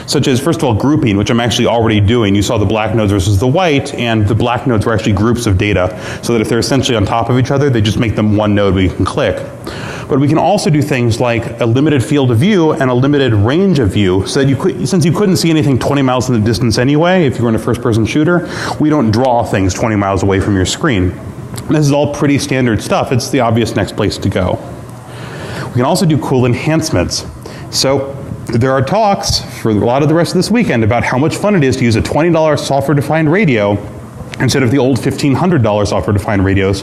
such as, first of all, grouping, which I'm actually already doing. You saw the black nodes versus the white, and the black nodes were actually groups of data, so that if they're essentially on top of each other, they just make them one node where you can click. But we can also do things like a limited field of view and a limited range of view, so that you could, since you couldn't see anything 20 miles in the distance anyway, if you were in a first-person shooter, we don't draw things 20 miles away from your screen. This is all pretty standard stuff. It's the obvious next place to go. We can also do cool enhancements. So there are talks for a lot of the rest of this weekend about how much fun it is to use a $20 software-defined radio instead of the old $1,500 software-defined radios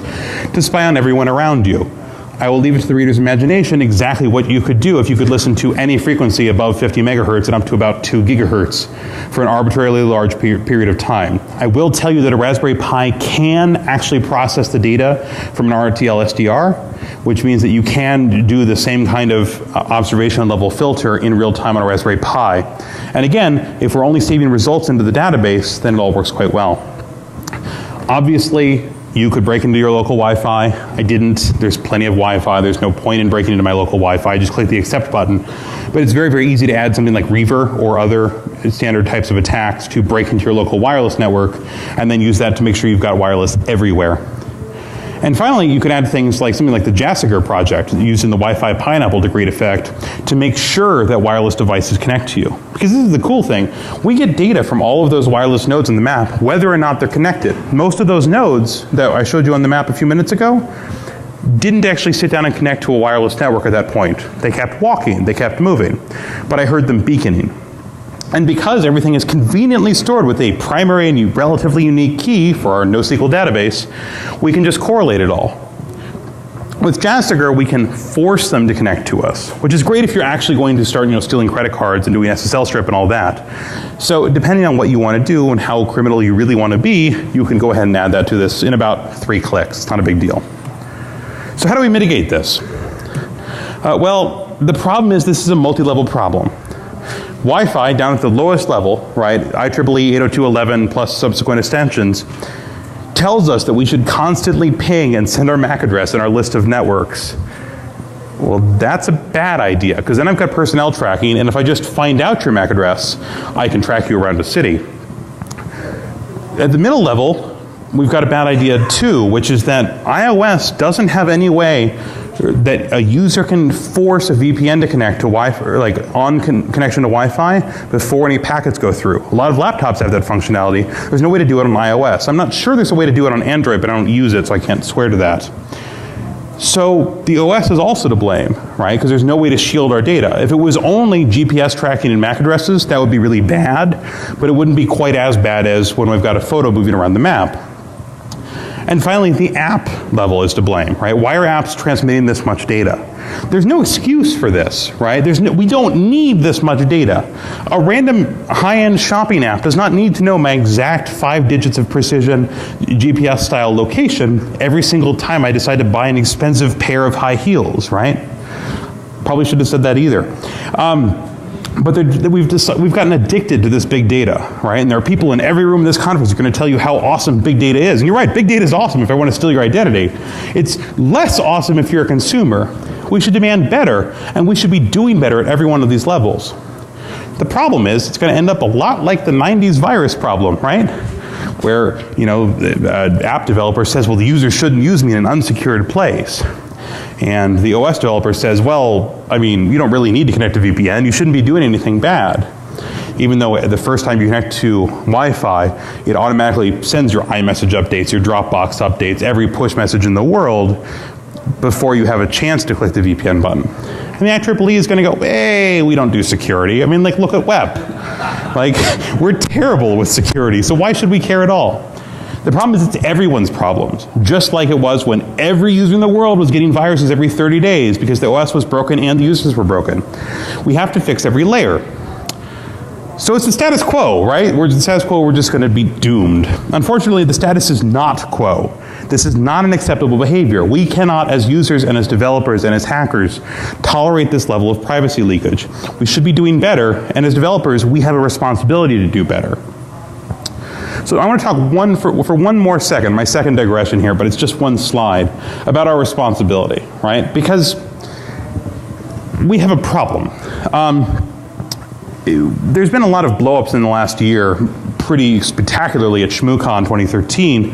to spy on everyone around you. I will leave it to the reader's imagination exactly what you could do if you could listen to any frequency above 50 megahertz and up to about 2 gigahertz for an arbitrarily large period of time. I will tell you that a Raspberry Pi can actually process the data from an RTL SDR, which means that you can do the same kind of observation level filter in real time on a Raspberry Pi. And again, if we're only saving results into the database, then it all works quite well. Obviously, you could break into your local Wi-Fi. I didn't. There's plenty of Wi-Fi. There's no point in breaking into my local Wi-Fi. Just click the accept button. But it's very, very easy to add something like Reaver or other standard types of attacks to break into your local wireless network and then use that to make sure you've got wireless everywhere. And finally, you could add things like something like the Jassiger project using the Wi-Fi Pineapple to great effect to make sure that wireless devices connect to you. Because this is the cool thing. We get data from all of those wireless nodes in the map, whether or not they're connected. Most of those nodes that I showed you on the map a few minutes ago didn't actually sit down and connect to a wireless network at that point. They kept walking, they kept moving. But I heard them beaconing. And because everything is conveniently stored with a primary and relatively unique key for our NoSQL database, we can just correlate it all. With Jassiger, we can force them to connect to us, which is great if you're actually going to start, stealing credit cards and doing SSL strip and all that. So depending on what you want to do and how criminal you really want to be, you can go ahead and add that to this in about 3 clicks. It's not a big deal. So how do we mitigate this? Well, the problem is this is a multi-level problem. Wi-Fi down at the lowest level, right, IEEE 802.11 plus subsequent extensions, tells us that we should constantly ping and send our MAC address in our list of networks. Well, that's a bad idea, because then I've got personnel tracking, and if I just find out your MAC address, I can track you around the city. At the middle level, we've got a bad idea too, which is that iOS doesn't have any way that a user can force a VPN to connect to Wi-Fi, or like connection to Wi-Fi before any packets go through. A lot of laptops have that functionality. There's no way to do it on iOS. I'm not sure there's a way to do it on Android, but I don't use it, so I can't swear to that. So the OS is also to blame, right? Because there's no way to shield our data. If it was only GPS tracking and MAC addresses, that would be really bad, but it wouldn't be quite as bad as when we've got a photo moving around the map. And finally, the app level is to blame, right? Why are apps transmitting this much data? There's no excuse for this, right? We don't need this much data. A random high-end shopping app does not need to know my exact 5 digits of precision GPS-style location every single time I decide to buy an expensive pair of high heels, right? Probably should have said that either. But we've gotten addicted to this big data, right? And there are people in every room in this conference who are going to tell you how awesome big data is. And you're right, big data is awesome if I want to steal your identity. It's less awesome if you're a consumer. We should demand better, and we should be doing better at every one of these levels. The problem is, it's going to end up a lot like the 90s virus problem, right? Where, you know, the app developer says, well, the user shouldn't use me in an unsecured place. And the OS developer says, well, I mean, you don't really need to connect to VPN. You shouldn't be doing anything bad. Even though the first time you connect to Wi-Fi, it automatically sends your iMessage updates, your Dropbox updates, every push message in the world before you have a chance to click the VPN button. And the IEEE is going to go, hey, we don't do security. I mean, like, look at web. Like, we're terrible with security, so why should we care at all? The problem is it's everyone's problems, just like it was when every user in the world was getting viruses every 30 days because the OS was broken and the users were broken. We have to fix every layer. So it's the status quo, right? We're the status quo, we're just going to be doomed. Unfortunately, the status is not quo. This is not an acceptable behavior. We cannot, as users and as developers and as hackers, tolerate this level of privacy leakage. We should be doing better, and as developers, we have a responsibility to do better. So I want to talk for one more second, my second digression here, but it's just one slide, about our responsibility, right? Because we have a problem. There's been a lot of blow-ups in the last year, pretty spectacularly at ShmooCon 2013,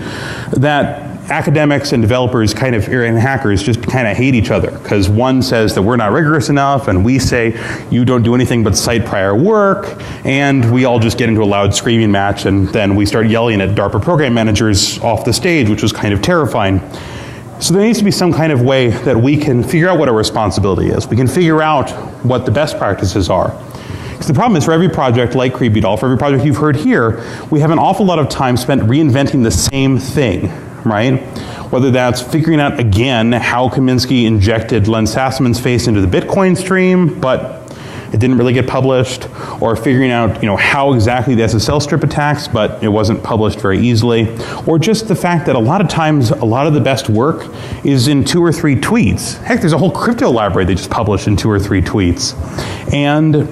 that academics and developers and hackers just kind of hate each other, because one says that we're not rigorous enough, and we say you don't do anything but cite prior work, and we all just get into a loud screaming match, and then we start yelling at DARPA program managers off the stage, which was kind of terrifying. So there needs to be some kind of way that we can figure out what our responsibility is. We can figure out what the best practices are. Because the problem is, for every project like CreepyDOL, for every project you've heard here, we have an awful lot of time spent reinventing the same thing, right? Whether that's figuring out again how Kaminsky injected Len Sassaman's face into the Bitcoin stream, but it didn't really get published, or figuring out, you know, how exactly the SSL strip attacks, but it wasn't published very easily, or just the fact that a lot of times a lot of the best work is in 2 or 3 tweets. Heck, there's a whole crypto library they just published in 2 or 3 tweets. And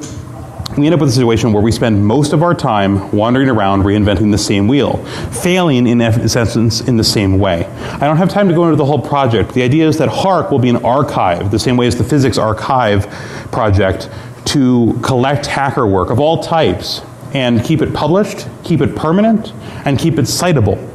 we end up with a situation where we spend most of our time wandering around reinventing the same wheel, failing in essence in the same way. I don't have time to go into the whole project. The idea is that HARC will be an archive, the same way as the Physics Archive project, to collect hacker work of all types and keep it published, keep it permanent, and keep it citable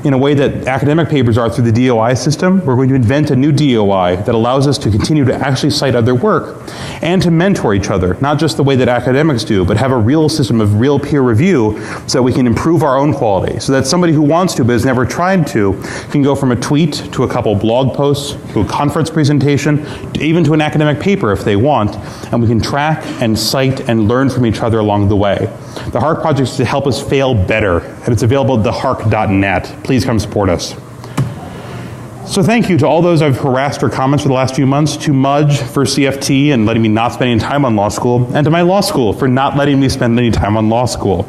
in a way that academic papers are through the DOI system. We're going to invent a new DOI that allows us to continue to actually cite other work and to mentor each other, not just the way that academics do, but have a real system of real peer review so that we can improve our own quality, so that somebody who wants to but has never tried to can go from a tweet to a couple blog posts to a conference presentation, even to an academic paper if they want, and we can track and cite and learn from each other along the way. The HARC project is to help us fail better, and it's available at theharc.net. Please come support us. So thank you to all those I've harassed or comments for the last few months, to Mudge for CFT and letting me not spend any time on law school, and to my law school for not letting me spend any time on law school.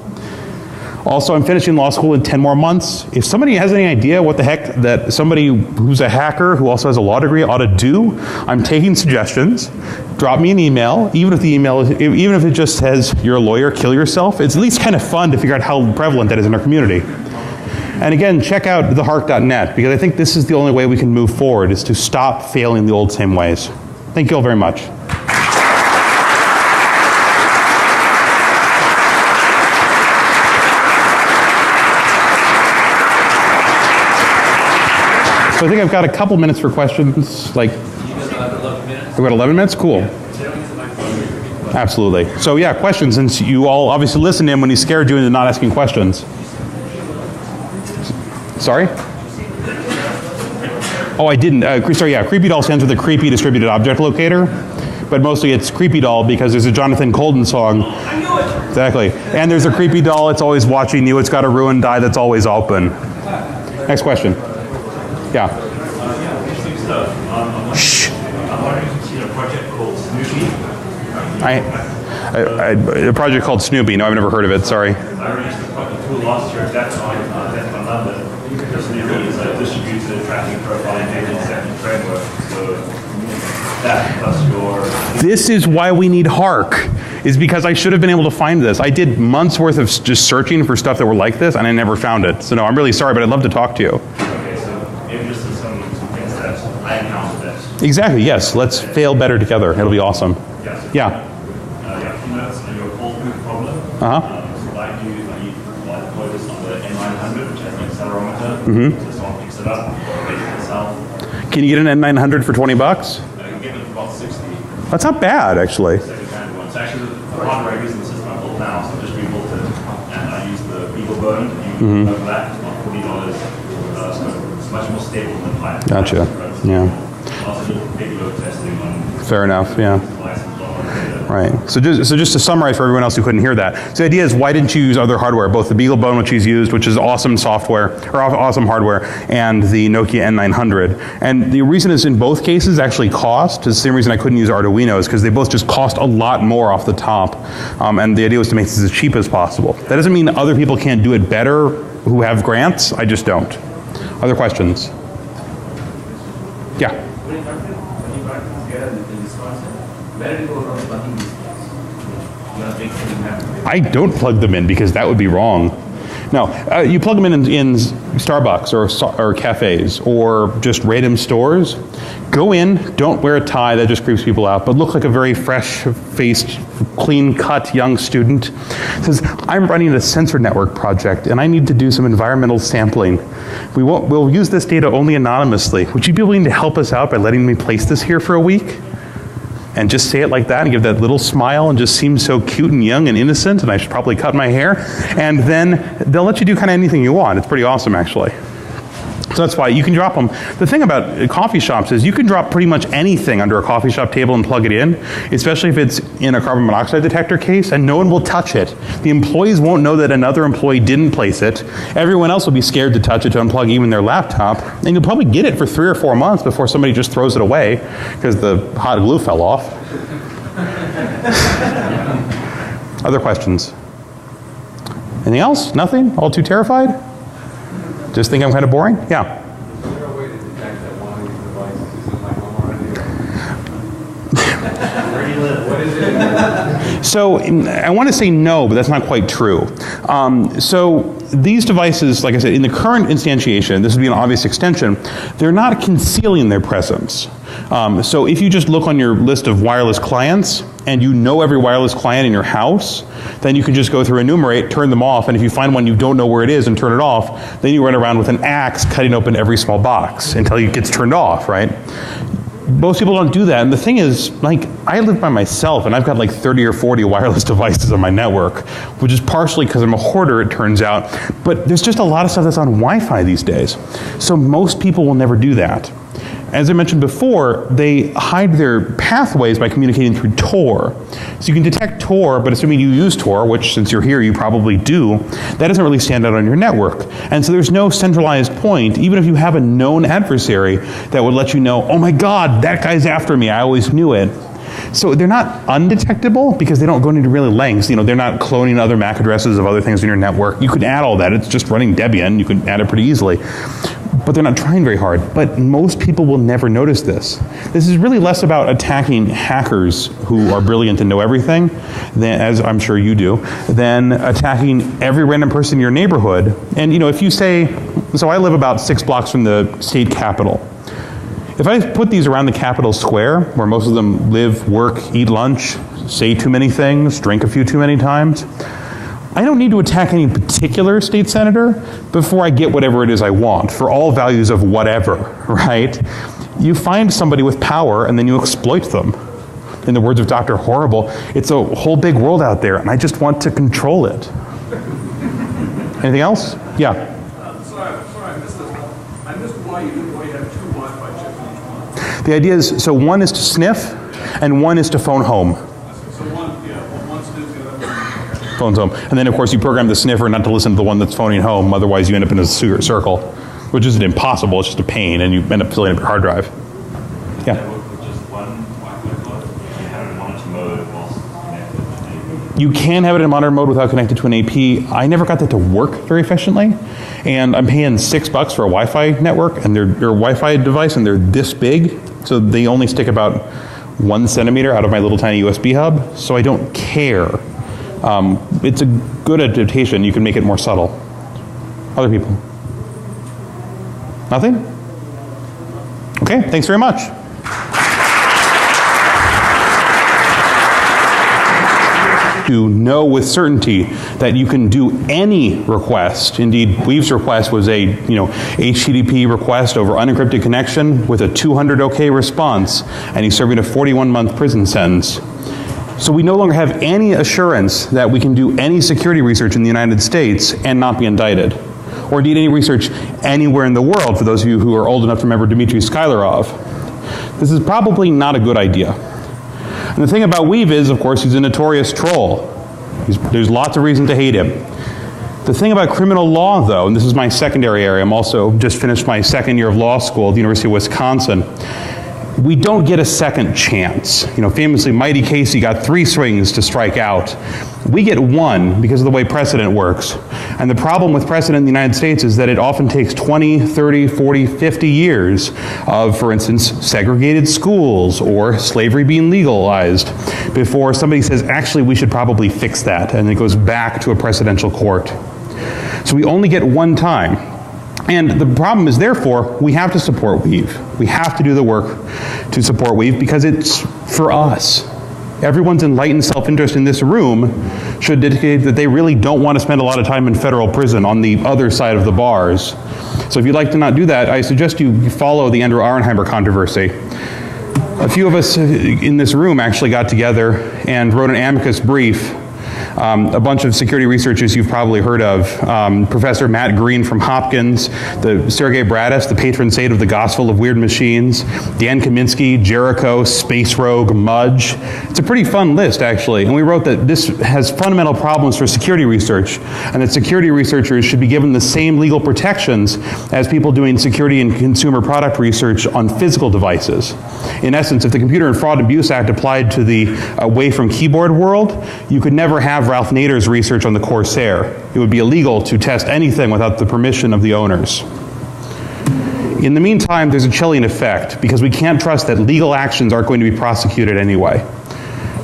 Also, I'm finishing law school in 10 more months. If somebody has any idea what the heck that somebody who's a hacker who also has a law degree ought to do, I'm taking suggestions. Drop me an email, even if the email is, even if it just says you're a lawyer, kill yourself. It's at least kind of fun to figure out how prevalent that is in our community. And again, check out theharc.net, because I think this is the only way we can move forward, is to stop failing the old same ways. Thank you all very much. So I think I've got a couple minutes for questions. Like, we've got 11 minutes? Cool. Absolutely. So yeah, questions, since you all obviously listened in when he scared you into not asking questions. Sorry? Oh, I didn't. Sorry, yeah, CreepyDOL stands for the Creepy Distributed Object Locator, but mostly it's CreepyDOL because there's a Jonathan Colden song. I knew it! Exactly. And there's a CreepyDOL, it's always watching you, it's got a ruined eye that's always open. Next question. Yeah. Interesting stuff. Shh. I'm wondering if you've seen a project called Snoopy. A project called Snoopy. No, I've never heard of it. Sorry. I released a fucking tool last year at DEFCON London. Snoopy is a distributed tracking profiling data setting framework. So that plus your... This is why we need HARC, is because I should have been able to find this. I did months worth of just searching for stuff that were like this, and I never found it. So no, I'm really sorry, but I'd love to talk to you. Okay, so maybe just some things that I encountered that Exactly, yes. Let's fail better together. It'll be awesome. Yes. Yeah. Your fault proof problem. So like you deploy this on the N900, which has an accelerometer. So someone picks it up, makes it itself. Can you get an N900 for 20 bucks? You can get it for about 60. That's not bad, actually. Second-hand one. So actually, the hardware I use in the system I built now, so I just rebuilt it, and I use the Beagle bone. You over that, it's about $40. So it's much more stable than pipe. Gotcha. Yeah. Also did big load testing on. Fair enough. Yeah. License on data. Right. So just to summarize for everyone else who couldn't hear that, so the idea is why didn't you use other hardware, both the Beagle bone, which he's used, which is awesome software, or awesome hardware, and the Nokia N900. And the reason is in both cases actually cost. It's the same reason I couldn't use Arduinos, because they both just cost a lot more off the top. And the idea was to make this as cheap as possible. That doesn't mean other people can't do it better who have grants. I just don't. Other questions? Yeah. I don't plug them in because that would be wrong. No, you plug them in Starbucks or cafes or just random stores. Go in, don't wear a tie, that just creeps people out, but look like a very fresh-faced, clean-cut young student. Says, I'm running a sensor network project and I need to do some environmental sampling. We'll use this data only anonymously. Would you be willing to help us out by letting me place this here for a week? And just say it like that and give that little smile and just seem so cute and young and innocent, and I should probably cut my hair. And then they'll let you do kind of anything you want. It's pretty awesome, actually. So that's why you can drop them. The thing about coffee shops is you can drop pretty much anything under a coffee shop table and plug it in, especially if it's in a carbon monoxide detector case, and no one will touch it. The employees won't know that another employee didn't place it. Everyone else will be scared to touch it, to unplug even their laptop, and you'll probably get it for 3 or 4 months before somebody just throws it away because the hot glue fell off. Other questions? Anything else? Nothing? All too terrified? Just think I'm kind of boring? Yeah. Is there a way to detect that one of these devices is in my home already? Where do you live? What is it? So I want to say no, but that's not quite true. So these devices, like I said, in the current instantiation, this would be an obvious extension, they're not concealing their presence. So if you just look on your list of wireless clients, and you know every wireless client in your house, then you can just go through enumerate, turn them off, and if you find one you don't know where it is and turn it off, then you run around with an axe cutting open every small box until it gets turned off, right? Most people don't do that, and the thing is, like, I live by myself, and I've got like 30 or 40 wireless devices on my network, which is partially because I'm a hoarder, it turns out, but there's just a lot of stuff that's on Wi-Fi these days. So most people will never do that. As I mentioned before, they hide their pathways by communicating through Tor. So you can detect Tor, but assuming you use Tor, which since you're here you probably do, that doesn't really stand out on your network. And so there's no centralized point, even if you have a known adversary that would let you know, oh my God, that guy's after me, I always knew it. So they're not undetectable because they don't go into really lengths. You know, they're not cloning other MAC addresses of other things in your network. You could add all that. It's just running Debian. You can add it pretty easily. But they're not trying very hard. But most people will never notice this. This is really less about attacking hackers who are brilliant and know everything, than, as I'm sure you do, than attacking every random person in your neighborhood. And you know, if you say, so I live about 6 blocks from the state capitol. If I put these around the Capitol Square, where most of them live, work, eat lunch, say too many things, drink a few too many times, I don't need to attack any particular state senator before I get whatever it is I want, for all values of whatever, right? You find somebody with power and then you exploit them. In the words of Dr. Horrible, it's a whole big world out there and I just want to control it. Anything else? Yeah. Sorry, I missed this one. I missed why you have 2 Wi-Fi chips in each one. The idea is, so one is to sniff and one is to phone home. So one sniffs the other one. Phones home. And then of course you program the sniffer not to listen to the one that's phoning home, otherwise you end up in a circle, which isn't impossible, it's just a pain and you end up filling up your hard drive. Yeah. With just one Wi-Fi plug, you have it in monitor mode whilst connected to an AP. You can have it in monitor mode without connected to an AP. I never got that to work very efficiently. And I'm paying $6 for a Wi-Fi network and they're a Wi-Fi device and they're this big. So they only stick about 1 centimeter out of my little tiny USB hub. So I don't care. It's a good adaptation. You can make it more subtle. Other people? Nothing? Okay, thanks very much. to know with certainty that you can do any request. Indeed, Weave's request was a HTTP request over unencrypted connection with a 200 OK response, and he's serving a 41-month prison sentence. So we no longer have any assurance that we can do any security research in the United States and not be indicted, or indeed any research anywhere in the world, for those of you who are old enough to remember Dmitry Skylarov. This is probably not a good idea. And the thing about Weave is, of course, he's a notorious troll. There's lots of reason to hate him. The thing about criminal law, though, and this is my secondary area, I'm also just finished my second year of law school at the University of Wisconsin, we don't get a second chance. Famously, Mighty Casey got 3 swings to strike out. We get 1 because of the way precedent works. And the problem with precedent in the United States is that it often takes 20, 30, 40, 50 years of, for instance, segregated schools or slavery being legalized before somebody says, actually, we should probably fix that. And it goes back to a precedential court. So we only get 1 time. And the problem is, therefore, we have to support Weave. We have to do the work to support Weave because it's for us. Everyone's enlightened self-interest in this room should dictate that they really don't want to spend a lot of time in federal prison on the other side of the bars. So if you'd like to not do that, I suggest you follow the Andrew Auernheimer controversy. A few of us in this room actually got together and wrote an amicus brief. A bunch of security researchers you've probably heard of. Professor Matt Green from Hopkins, the Sergey Bradis, the patron saint of the Gospel of Weird Machines, Dan Kaminsky, Jericho, Space Rogue, Mudge. It's a pretty fun list, actually. And we wrote that this has fundamental problems for security research, and that security researchers should be given the same legal protections as people doing security and consumer product research on physical devices. In essence, if the Computer and Fraud and Abuse Act applied to the away from keyboard world, you could never have Ralph Nader's research on the Corsair. It would be illegal to test anything without the permission of the owners. In the meantime, there's a chilling effect because we can't trust that legal actions aren't going to be prosecuted anyway.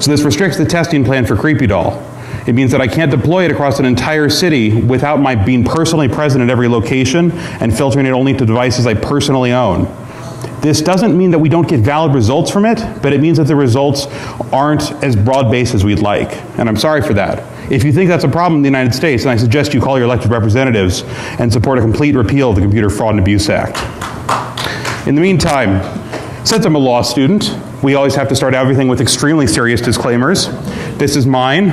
So this restricts the testing plan for CreepyDOL. It means that I can't deploy it across an entire city without my being personally present at every location and filtering it only to devices I personally own. This doesn't mean that we don't get valid results from it, but it means that the results aren't as broad-based as we'd like. And I'm sorry for that. If you think that's a problem in the United States, then I suggest you call your elected representatives and support a complete repeal of the Computer Fraud and Abuse Act. In the meantime, since I'm a law student, we always have to start everything with extremely serious disclaimers. This is mine.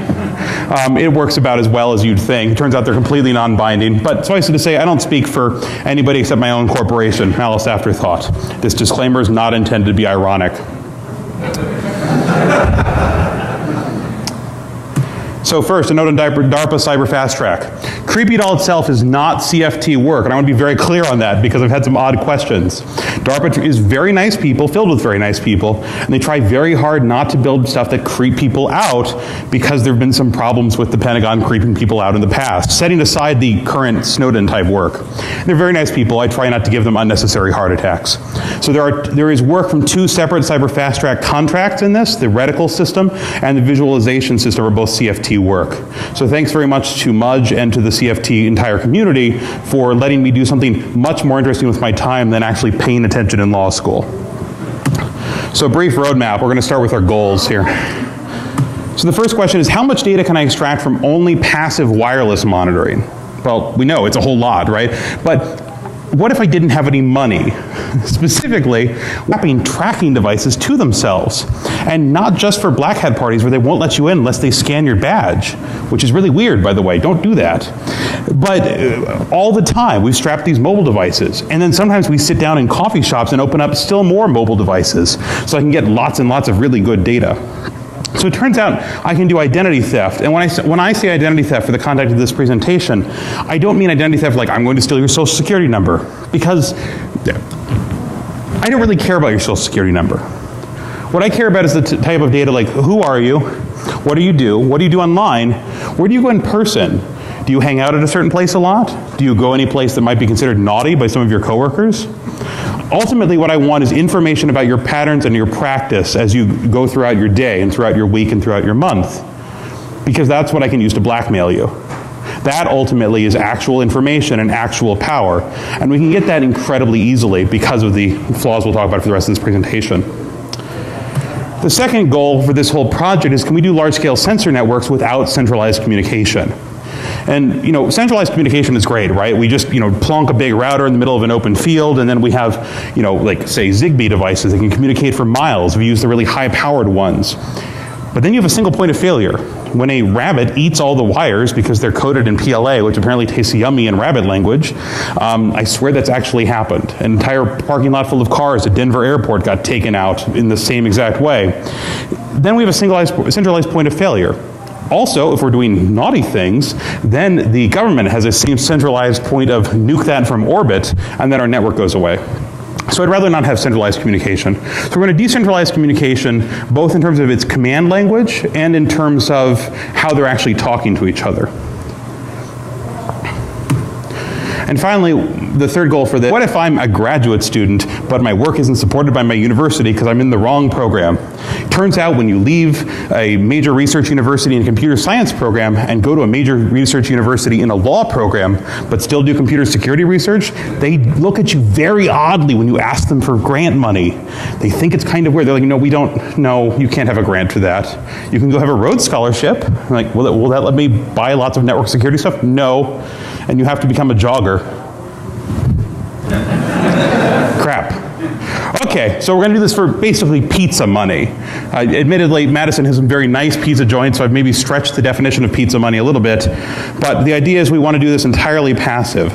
It works about as well as you'd think. It turns out they're completely non-binding, but suffice it to say, I don't speak for anybody except my own corporation, Malice Afterthought. This disclaimer is not intended to be ironic. So first, a note on DARPA Cyber Fast Track. CreepyDOL itself is not CFT work, and I want to be very clear on that because I've had some odd questions. DARPA is very nice people, filled with very nice people, and they try very hard not to build stuff that creep people out because there have been some problems with the Pentagon creeping people out in the past, setting aside the current Snowden-type work. They're very nice people. I try not to give them unnecessary heart attacks. So there is work from 2 separate Cyber Fast Track contracts in this. The reticle system and the visualization system are both CFT work. So thanks very much to Mudge and to the CFT entire community for letting me do something much more interesting with my time than actually paying attention in law school. So brief roadmap. We're going to start with our goals here. So the first question is, how much data can I extract from only passive wireless monitoring? Well, we know it's a whole lot, right? But what if I didn't have any money? Specifically, mapping tracking devices to themselves. And not just for BlackHat parties where they won't let you in unless they scan your badge, which is really weird, by the way. Don't do that. But all the time, we've strapped these mobile devices. And then sometimes we sit down in coffee shops and open up still more mobile devices so I can get lots and lots of really good data. So it turns out I can do identity theft. And when I say identity theft for the context of this presentation, I don't mean identity theft like I'm going to steal your social security number, because I don't really care about your social security number. What I care about is the type of data like, who are you? What do you do? What do you do online? Where do you go in person? Do you hang out at a certain place a lot? Do you go any place that might be considered naughty by some of your coworkers? Ultimately, what I want is information about your patterns and your practice as you go throughout your day and throughout your week and throughout your month, because that's what I can use to blackmail you. That ultimately is actual information and actual power, and we can get that incredibly easily because of the flaws we'll talk about for the rest of this presentation. The second goal for this whole project is, can we do large-scale sensor networks without centralized communication? And, centralized communication is great, right? We just, plonk a big router in the middle of an open field, and then we have, like, say, Zigbee devices that can communicate for miles. We use the really high-powered ones. But then you have a single point of failure. When a rabbit eats all the wires because they're coded in PLA, which apparently tastes yummy in rabbit language, I swear that's actually happened. An entire parking lot full of cars at Denver airport got taken out in the same exact way. Then we have a centralized point of failure. Also, if we're doing naughty things, then the government has a same centralized point of nuke that from orbit, and then our network goes away. So I'd rather not have centralized communication. So we're going to decentralize communication both in terms of its command language and in terms of how they're actually talking to each other. And finally, the third goal for this, what if I'm a graduate student, but my work isn't supported by my university because I'm in the wrong program? Turns out when you leave a major research university in a computer science program and go to a major research university in a law program, but still do computer security research, they look at you very oddly when you ask them for grant money. They think it's kind of weird. They're like, no, you can't have a grant for that. You can go have a Rhodes Scholarship. I'm like, will that let me buy lots of network security stuff? No. And you have to become a jogger. Crap. Okay, so we're going to do this for basically pizza money. Admittedly, Madison has some very nice pizza joints, so I've maybe stretched the definition of pizza money a little bit. But the idea is we want to do this entirely passive.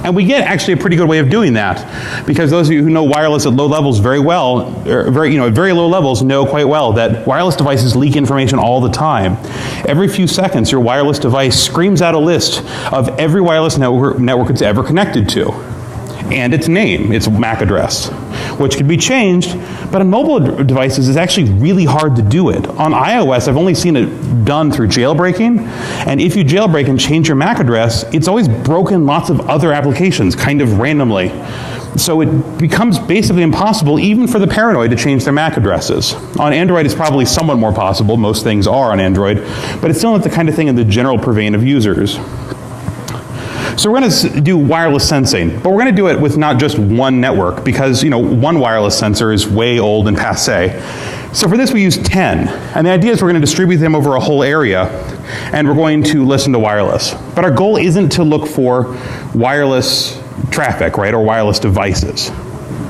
And we get actually a pretty good way of doing that, because those of you who know wireless at low levels very well, at very low levels, know quite well that wireless devices leak information all the time. Every few seconds, your wireless device screams out a list of every wireless network it's ever connected to, and its name, its MAC address, which can be changed, but on mobile devices it's actually really hard to do it. On iOS, I've only seen it done through jailbreaking, and if you jailbreak and change your MAC address, it's always broken lots of other applications, kind of randomly. So it becomes basically impossible even for the paranoid to change their MAC addresses. On Android, it's probably somewhat more possible. Most things are on Android, but it's still not the kind of thing in the general purveying of users. So we're going to do wireless sensing, but we're going to do it with not just one network, because one wireless sensor is way old and passé. So for this we use 10, and the idea is we're going to distribute them over a whole area, and we're going to listen to wireless. But our goal isn't to look for wireless traffic, right, or wireless devices.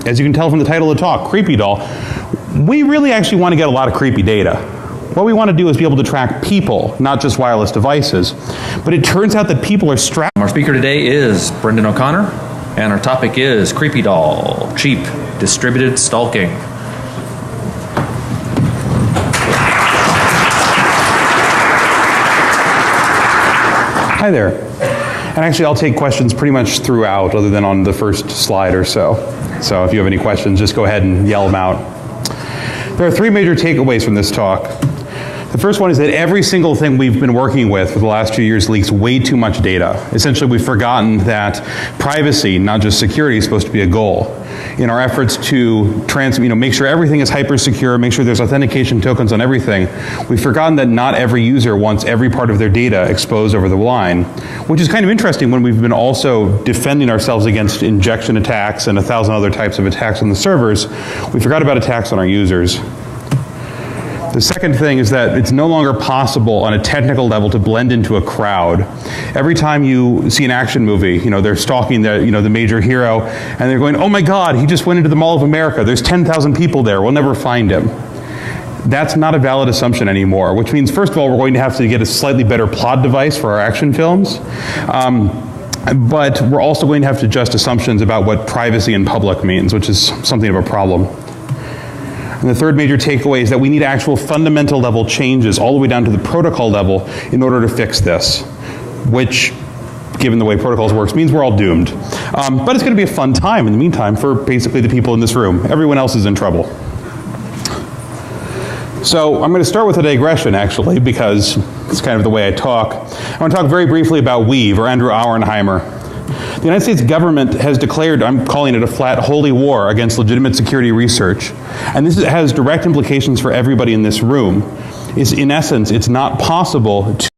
As you can tell from the title of the talk, CreepyDOL, we really actually want to get a lot of creepy data. What we want to do is be able to track people, not just wireless devices. But it turns out that people are strapped. Our speaker today is Brendan O'Connor, and our topic is CreepyDOL, cheap, distributed stalking. Hi there. And actually, I'll take questions pretty much throughout, other than on the first slide or so. So if you have any questions, just go ahead and yell them out. There are three major takeaways from this talk. The first one is that every single thing we've been working with for the last few years leaks way too much data. Essentially, we've forgotten that privacy, not just security, is supposed to be a goal. In our efforts to make sure everything is hyper secure, make sure there's authentication tokens on everything, we've forgotten that not every user wants every part of their data exposed over the line, which is kind of interesting when we've been also defending ourselves against injection attacks and 1,000 other types of attacks on the servers. We forgot about attacks on our users. The second thing is that it's no longer possible on a technical level to blend into a crowd. Every time you see an action movie, they're stalking the major hero, and they're going, oh my God, he just went into the Mall of America. There's 10,000 people there. We'll never find him. That's not a valid assumption anymore, which means, first of all, we're going to have to get a slightly better plot device for our action films. But we're also going to have to adjust assumptions about what privacy in public means, which is something of a problem. And the third major takeaway is that we need actual fundamental level changes all the way down to the protocol level in order to fix this, which, given the way protocols works, means we're all doomed. But it's going to be a fun time in the meantime for basically the people in this room. Everyone else is in trouble. So I'm going to start with a digression, actually, because it's kind of the way I talk. I want to talk very briefly about Weave, or Andrew Auernheimer. The United States government has declared, I'm calling it a flat holy war against legitimate security research. And this has direct implications for everybody in this room. In essence, it's not possible to